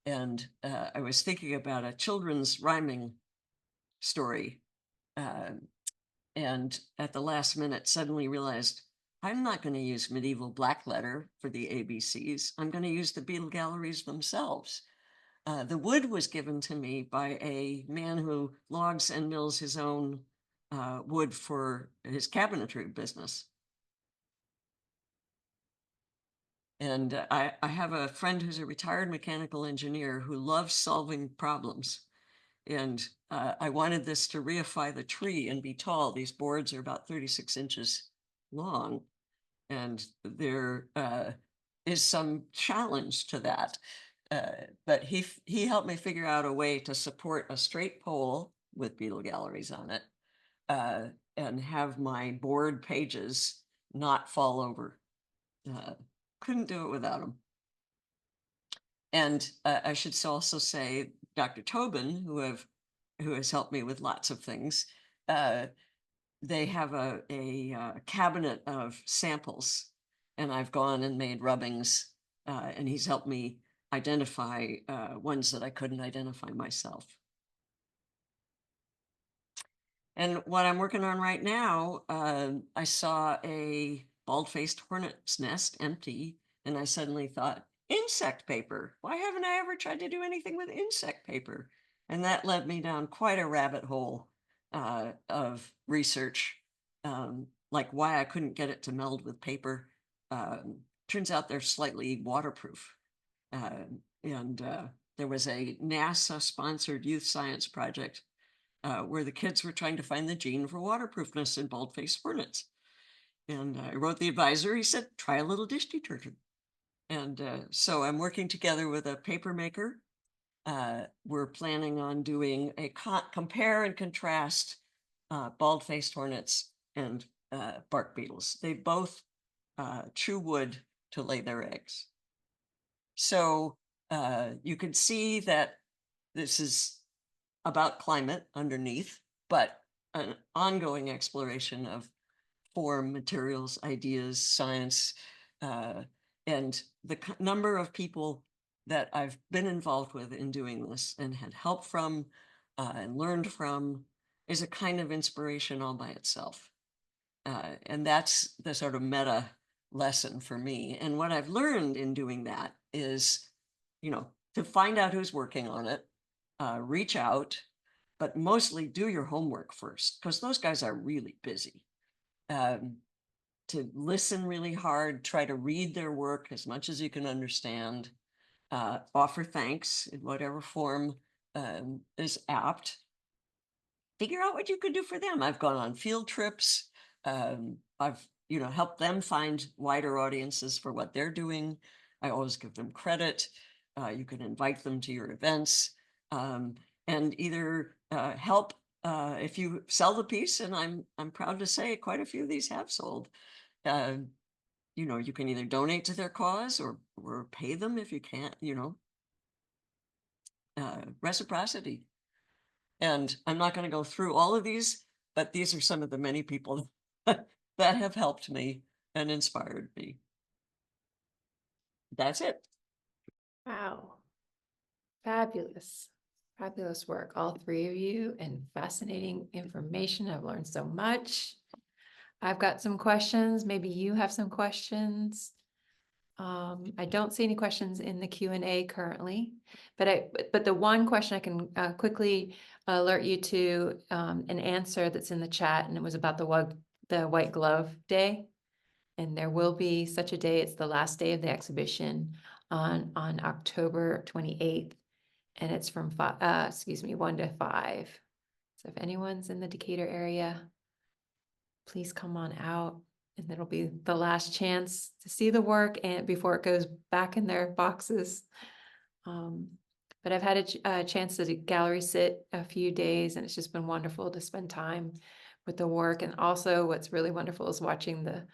And I was thinking about a children's rhyming story. And at the last minute, suddenly realized I'm not going to use medieval black letter for the ABCs. I'm going to use the beetle galleries themselves. The wood was given to me by a man who logs and mills his own wood for his cabinetry business. And I have a friend who's a retired mechanical engineer who loves solving problems. And I wanted this to reify the tree and be tall. These boards are about 36 inches long. And there is some challenge to that. But he helped me figure out a way to support a straight pole with beetle galleries on it and have my board pages not fall over. Couldn't do it without him. And I should also say Dr. Tobin, who has helped me with lots of things. They have a cabinet of samples, and I've gone and made rubbings, and he's helped me identify ones that I couldn't identify myself. And what I'm working on right now, I saw a bald-faced hornet's nest empty, and I suddenly thought, insect paper. Why haven't I ever tried to do anything with insect paper? And that led me down quite a rabbit hole of research, like why I couldn't get it to meld with paper. Turns out they're slightly waterproof. And there was a NASA-sponsored youth science project where the kids were trying to find the gene for waterproofness in bald-faced hornets. And I wrote the advisor, he said, try a little dish detergent. And so I'm working together with a paper maker. We're planning on doing a compare and contrast bald-faced hornets and bark beetles. They both chew wood to lay their eggs. So you can see that this is about climate underneath, but an ongoing exploration of form, materials, ideas, science, and the number of people that I've been involved with in doing this and had help from and learned from is a kind of inspiration all by itself. And that's the sort of meta lesson for me. And what I've learned in doing that is, you know, to find out who's working on it, reach out, but mostly do your homework first, because those guys are really busy. To listen really hard, try to read their work as much as you can understand, offer thanks in whatever form is apt. Figure out what you can do for them. I've gone on field trips. I've helped them find wider audiences for what they're doing. I always give them credit. You can invite them to your events and either help if you sell the piece, and I'm proud to say quite a few of these have sold. You can either donate to their cause or pay them if you can't, reciprocity. And I'm not going to go through all of these, but these are some of the many people that have helped me and inspired me. That's it. Wow. Fabulous. Fabulous work, all three of you, and fascinating information. I've learned so much. I've got some questions. Maybe you have some questions. I don't see any questions in the Q&A currently, but the one question I can quickly alert you to an answer that's in the chat, and it was about the White Glove Day. And there will be such a day. It's the last day of the exhibition on October 28th. And it's from 1 to 5. So if anyone's in the Decatur area, please come on out, and it'll be the last chance to see the work and before it goes back in their boxes. But I've had a chance to gallery sit a few days, and it's just been wonderful to spend time with the work. And also what's really wonderful is watching the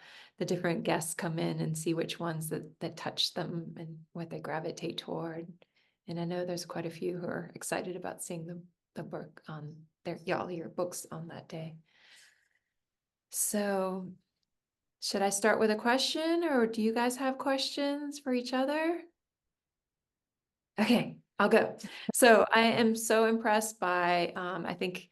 different guests come in and see which ones that touch them and what they gravitate toward. And I know there's quite a few who are excited about seeing the work on your books on that day. So should I start with a question, or do you guys have questions for each other? Okay, I'll go. So I am so impressed by, I think,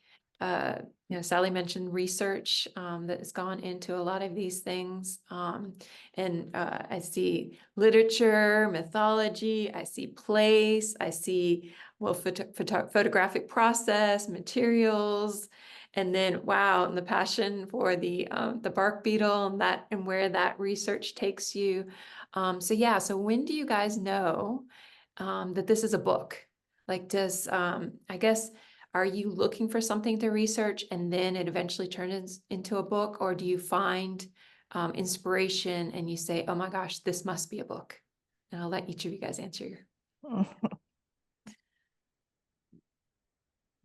Sally mentioned research that has gone into a lot of these things. And I see literature, mythology, I see place, I see, photographic process, materials, And then, wow, and the passion for the bark beetle and that, and where that research takes you. So yeah, so when do you guys know that this is a book? Like, does, I guess, are you looking for something to research and then it eventually turns into a book? Or do you find inspiration and you say, oh my gosh, this must be a book? And I'll let each of you guys answer.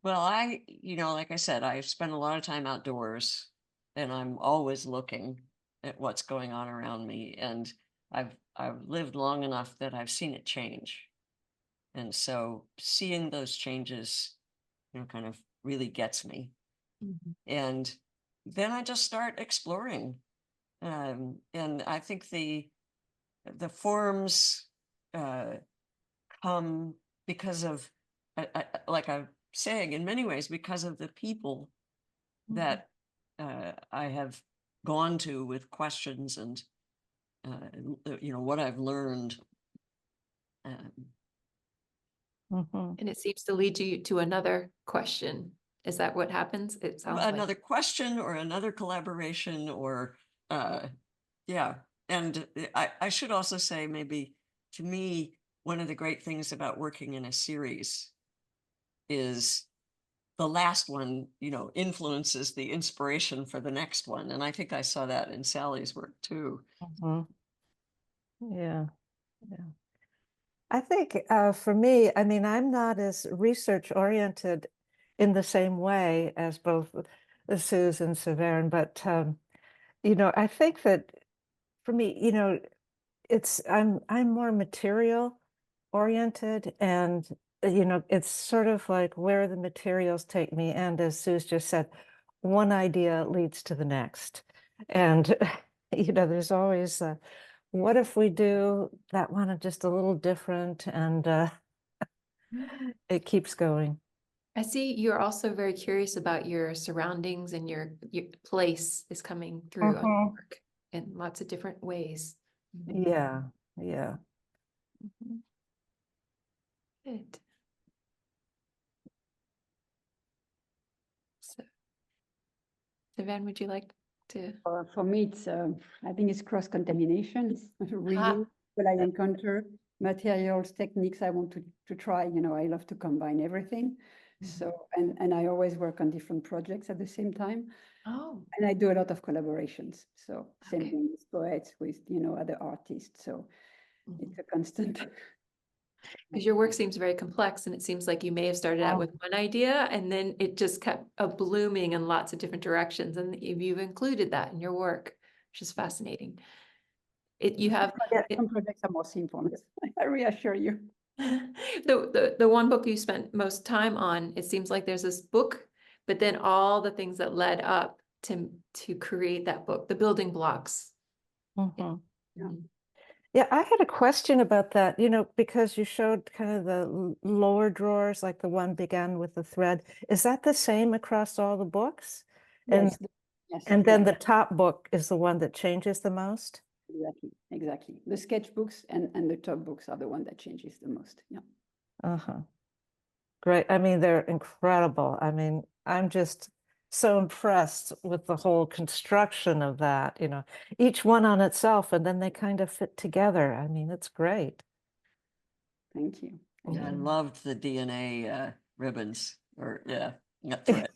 Well, like I said, I spend a lot of time outdoors and I'm always looking at what's going on around me. And I've lived long enough that I've seen it change. And so seeing those changes, kind of really gets me. And then I just start exploring. And I think the forms come because of, like I'm saying, in many ways, because of the people that I have gone to with questions and, what I've learned. And it seems to lead you to another question. Is that what happens? It sounds Another like question or another collaboration or, yeah. And I should also say, maybe to me, one of the great things about working in a series is the last one, influences the inspiration for the next one. And I think I saw that in Sally's work too. Yeah. Yeah. I think for me, I mean, I'm not as research oriented in the same way as both Suze and Servane, but I think that for me, I'm more material oriented, and it's sort of like where the materials take me. And as Suze just said, one idea leads to the next, and there's always what if we do that one just a little different, and it keeps going. I see you're also very curious about your surroundings, and your place is coming through on your work in lots of different ways. Yeah. Good. So, Servane, would you like to? For me, it's I think it's cross-contamination. Really, what I encounter, materials, techniques I want to try. I love to combine everything. So, and I always work on different projects at the same time. Oh, And I do a lot of collaborations. So same Okay. thing with poets, with other artists. So it's a constant. because your work seems very complex, and it seems like you may have started out with one idea and then it just kept blooming in lots of different directions, and you've included that in your work, which is fascinating. You have Some projects are more simple. I reassure you. the one book you spent most time on. It seems like there's this book, but then all the things that led up to create that book, the building blocks. Yeah, I had a question about that, because you showed kind of the lower drawers, like the one began with the thread. Is that the same across all the books? Yes. And then the top book is the one that changes the most? Exactly. The sketchbooks and the top books are the one that changes the most. Yeah. Great. I mean, they're incredible. I mean, I'm just so impressed with the whole construction of that, each one on itself, and then they kind of fit together. I mean, it's great. Thank you. I loved the DNA ribbons, or not thread,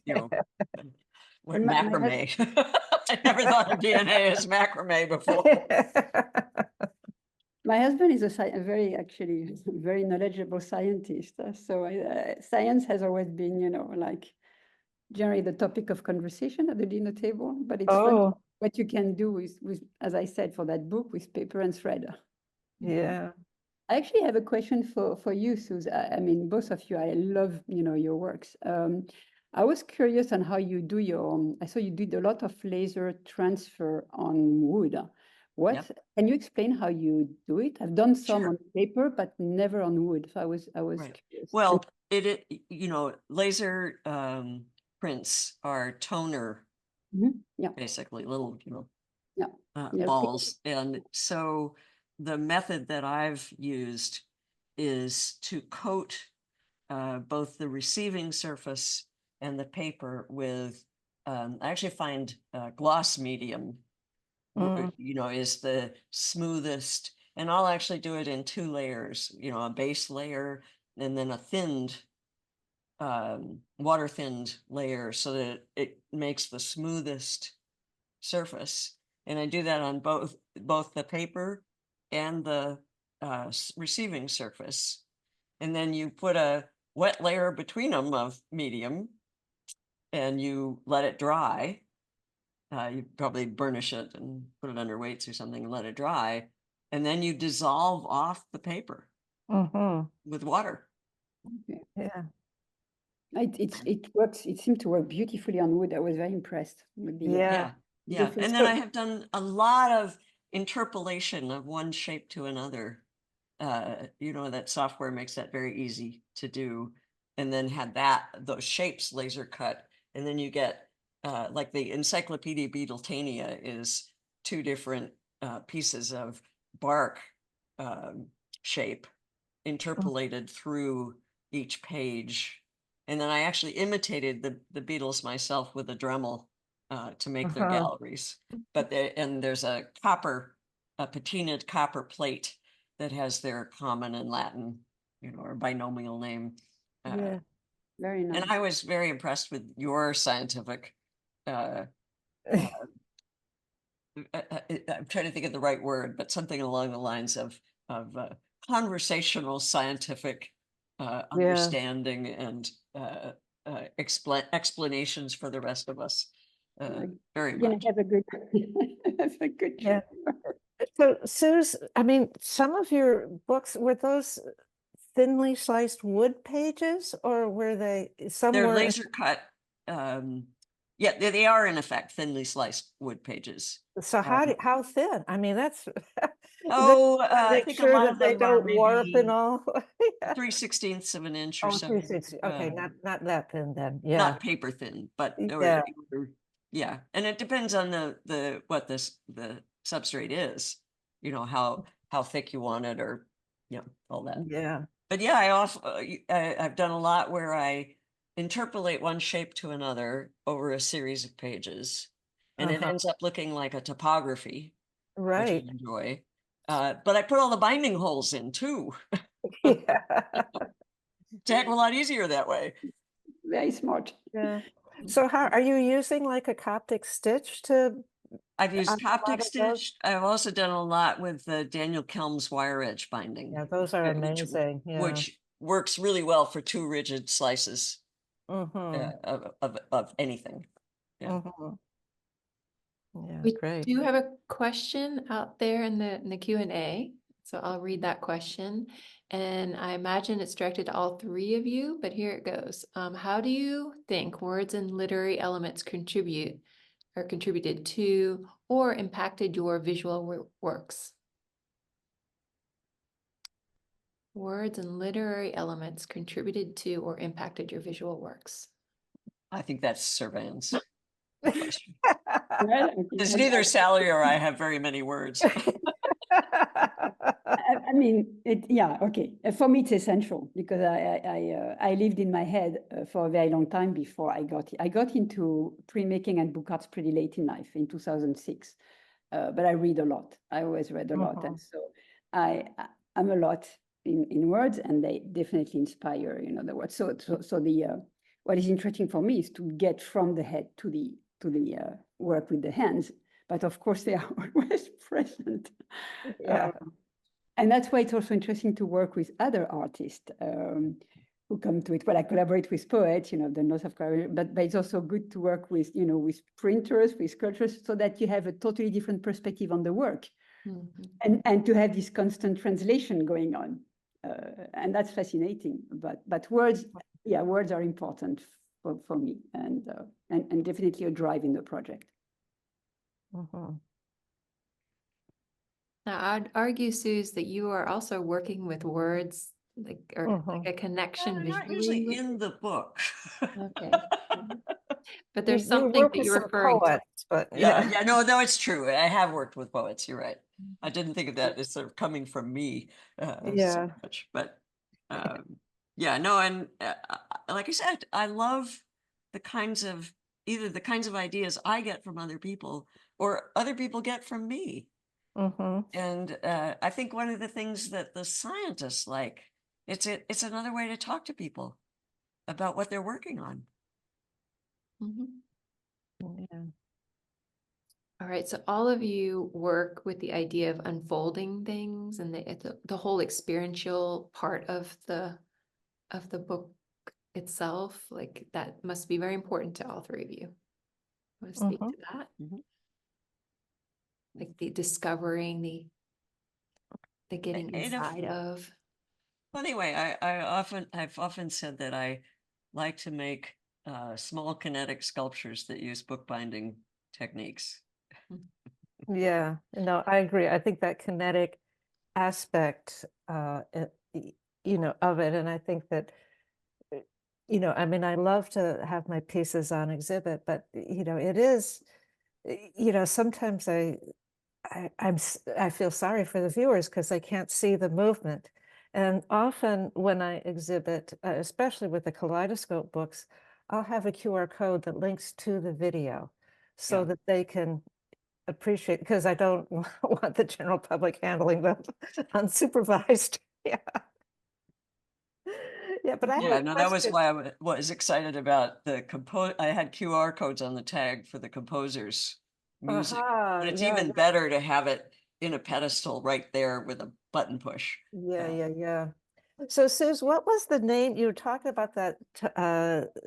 what macrame. I never thought of DNA as macrame before. My husband is a very knowledgeable scientist. So science has always been, like generally the topic of conversation at the dinner table. But it's fun what you can do with, as I said, for that book, with paper and thread. Yeah. I actually have a question for you, Suze. I mean, both of you, I love, your works. I was curious on how you do I saw you did a lot of laser transfer on wood. Can you explain how you do it? I've done some on paper, but never on wood. So I was curious. Well, laser prints are toner, basically little, balls. And so the method that I've used is to coat both the receiving surface and the paper with I actually find gloss medium, Mm. is the smoothest, and I'll actually do it in 2 layers, a base layer and then a thinned, water thinned layer so that it makes the smoothest surface. And I do that on both the paper and the receiving surface. And then you put a wet layer between them of medium and you let it dry. You probably burnish it and put it under weights or something and let it dry. And then you dissolve off the paper Mhm. with water. Yeah. It works. It seemed to work beautifully on wood. I was very impressed with the. Yeah. Yeah. the And then I So- have done a lot of interpolation of one shape to another. That software makes that very easy to do. And then had those shapes laser cut. And then you get like the Encyclopedia Beetletania is 2 different pieces of bark shape interpolated through each page. And then I actually imitated the Beatles myself with a Dremel to make their Uh-huh. galleries. But there's a patinaed copper plate that has their common and Latin, or binomial name. Yeah. Very nice. And I was very impressed with your scientific. I'm trying to think of the right word, but something along the lines of conversational scientific understanding and explanations for the rest of us. Very You're gonna much. have a good, have a good Yeah. trip. So Suze, I mean, some of your books, were those thinly sliced wood pages or were they They're somewhere? laser cut. Yeah, they are in effect thinly sliced wood pages. So how thin? I mean, that's I make think a sure lot that of they them are don't warp and maybe all. Yeah. 3/16 of an inch or Oh, so. 360. Okay, not that thin then. Yeah. Not paper thin, but Yeah. yeah. And it depends on what the substrate is, how thick you want it or, all that. Yeah. But yeah, I also, I've done a lot where I interpolate one shape to another over a series of pages. And it Uh-huh. ends up looking like a topography, which I Right. enjoy. But I put all the binding holes in too. Yeah. It's a heck of a lot easier that way. Very smart. Yeah. So how are you using like a Coptic stitch to? I've used a Coptic lot of those? stitch. I've also done a lot with the Daniel Kelm's wire edge binding. Yeah, those are which- amazing. Yeah. Which works really well for 2 rigid slices Mhm. of anything. Yeah. Mhm. Yeah, We great. do have a question out there in the Q&A, so I'll read that question. And I imagine it's directed to all 3 of you, but here it goes. How do you think words and literary elements contributed to or impacted your visual works? Words and literary elements contributed to or impacted your visual works. I think that's Servane's question. Well, Because neither Sally or I have very many words. I mean, yeah, okay. For me, it's essential because I lived in my head for a very long time before I got into printmaking and book arts pretty late in life in 2006. But I read a lot. I always read a lot, and so I'm a lot in words, and they definitely inspire, the words. So the what is interesting for me is to get from the head to the work with the hands. But of course, they are always present. Yeah. And that's why it's also interesting to work with other artists who come to it. Well, I collaborate with poets, the north of Carolina, but it's also good to work with, with printers, with sculptors, so that you have a totally different perspective on the work, and to have this constant translation going on, and that's fascinating. But words, words are important for me, and definitely a drive in the project. Mhm. Now, I'd argue, Suze, that you are also working with words, like a connection They're not visually. usually with in the book. Okay. But there's You something work that with you're some referring to. poets, but Yeah, no, it's true. I have worked with poets. You're right. I didn't think of that as sort of coming from me so Yeah. much, but yeah, no, and like I said, I love the kinds of either the kinds of ideas I get from other people or other people get from me. Mm-hmm. And I think one of the things that the scientists like, it's another way to talk to people about what they're working on. Mhm. Yeah. All right, so all of you work with the idea of unfolding things and the whole experiential part of the book itself. Like that must be very important to all three of you. Want to speak Mhm. to that? Mhm. Like the discovering, the getting You know, inside of. well, anyway, I've often said that I like to make small kinetic sculptures that use bookbinding techniques. Yeah, no, I agree. I think that kinetic aspect, of it, and I think that, I mean, I love to have my pieces on exhibit, but it is, sometimes I feel sorry for the viewers because they can't see the movement. And often when I exhibit, especially with the kaleidoscope books, I'll have a QR code that links to the video so Yeah. that they can appreciate, because I don't want the general public handling them unsupervised. Yeah. Yeah, but I have Yeah, a no, that was question. why I was excited about the I had QR codes on the tag for the composer's music, Aha, but it's yeah, even better to have it in a pedestal right there with a button push. yeah. So Suze, what was the name? You were talking about that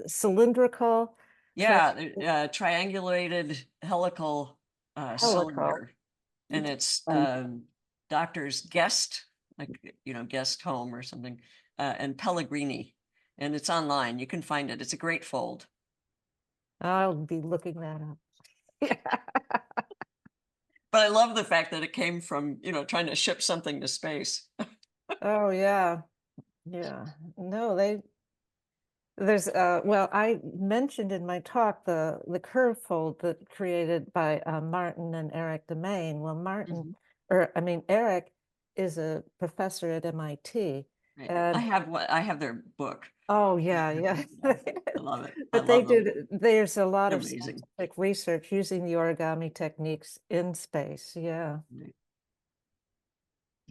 cylindrical, Yeah, triangulated helical helical. cylinder, and It's it's fun. Doctor's Guest, like Guest Home or something, and Pellegrini, and it's online. You can find it. It's a great fold. I'll be looking that up. Yeah. But I love the fact that it came from trying to ship something to space. Oh yeah. Yeah. No, there's well, I mentioned in my talk the curve fold that created by Martin and Eric Demain. Well, Mhm. Eric is a professor at MIT. Right. And I have their book. oh yeah. I love it. I But they love them. there's a lot They're of amazing. scientific research using the origami techniques in space. Yeah. Right.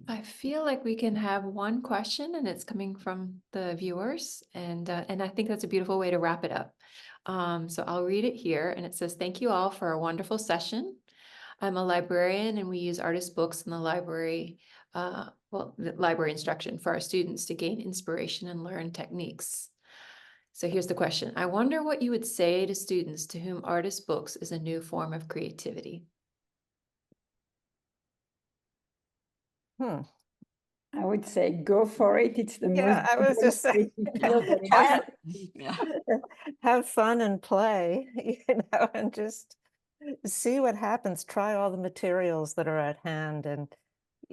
I feel like we can have one question and it's coming from the viewers and I think that's a beautiful way to wrap it up. So I'll read it here and it says, "Thank you all for a wonderful session. I'm a librarian and we use artist books in the library, the library instruction for our students to gain inspiration and learn techniques." So here's the question. I wonder what you would say to students to whom artist books is a new form of creativity. I would say go for it. It's the Yeah, most I was just saying, creative field that Try exists. it. Yeah. have fun and play, and just see what happens. Try all the materials that are at hand and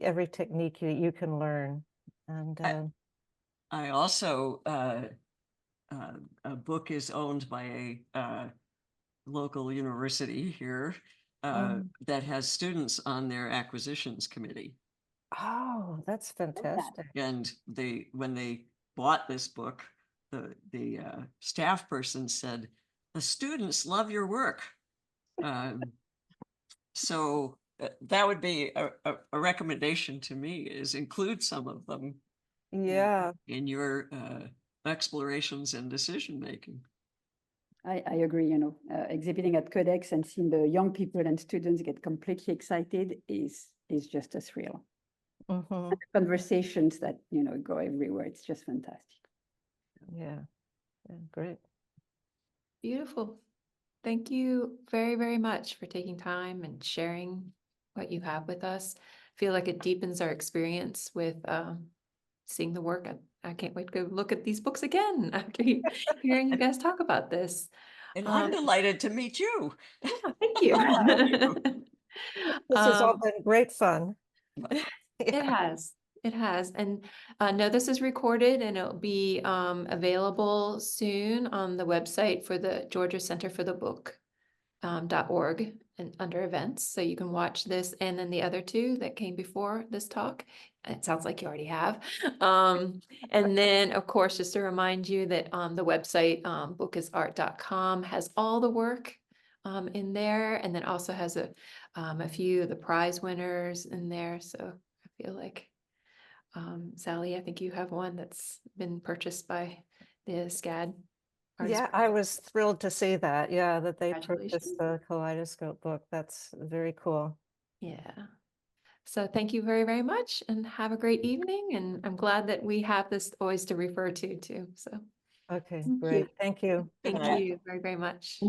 every technique you can learn. And I also a book is owned by a local university here that has students on their acquisitions committee. oh, that's fantastic. And when they bought this book, the staff person said, "The students love your work." So that would be a recommendation to me, is include some of them Yeah. in your explorations and decision making. I agree, exhibiting at Codex and seeing the young people and students get completely excited is just a thrill. Mhm. And the conversations that, go everywhere. It's just fantastic. Yeah. Yeah, great. Beautiful. Thank you very, very much for taking time and sharing what you have with us. I feel like it deepens our experience with seeing the work. I can't wait to go look at these books again after hearing you guys talk about this. And I'm delighted to meet you. Yeah, thank you. This has all been great fun. It has. It has. And no, this is recorded and it'll be available soon on the website for the Georgia Center for the Book. .org and under events, so you can watch this and then the other two that came before this talk. It sounds like you already have. And then, of course, just to remind you that the website bookisart.com has all the work in there, and then also has a few of the prize winners in there. So I feel like Sally, I think you have one that's been purchased by the SCAD. Artist Yeah, I was thrilled to see that. Yeah, that they purchased Congratulations. the Kaleidoscope book. That's very cool. Yeah. So thank you very, very much and have a great evening. And I'm glad that we have this always to refer to too. So Okay, Thank great. you. Thank you. thank night. you very, very much.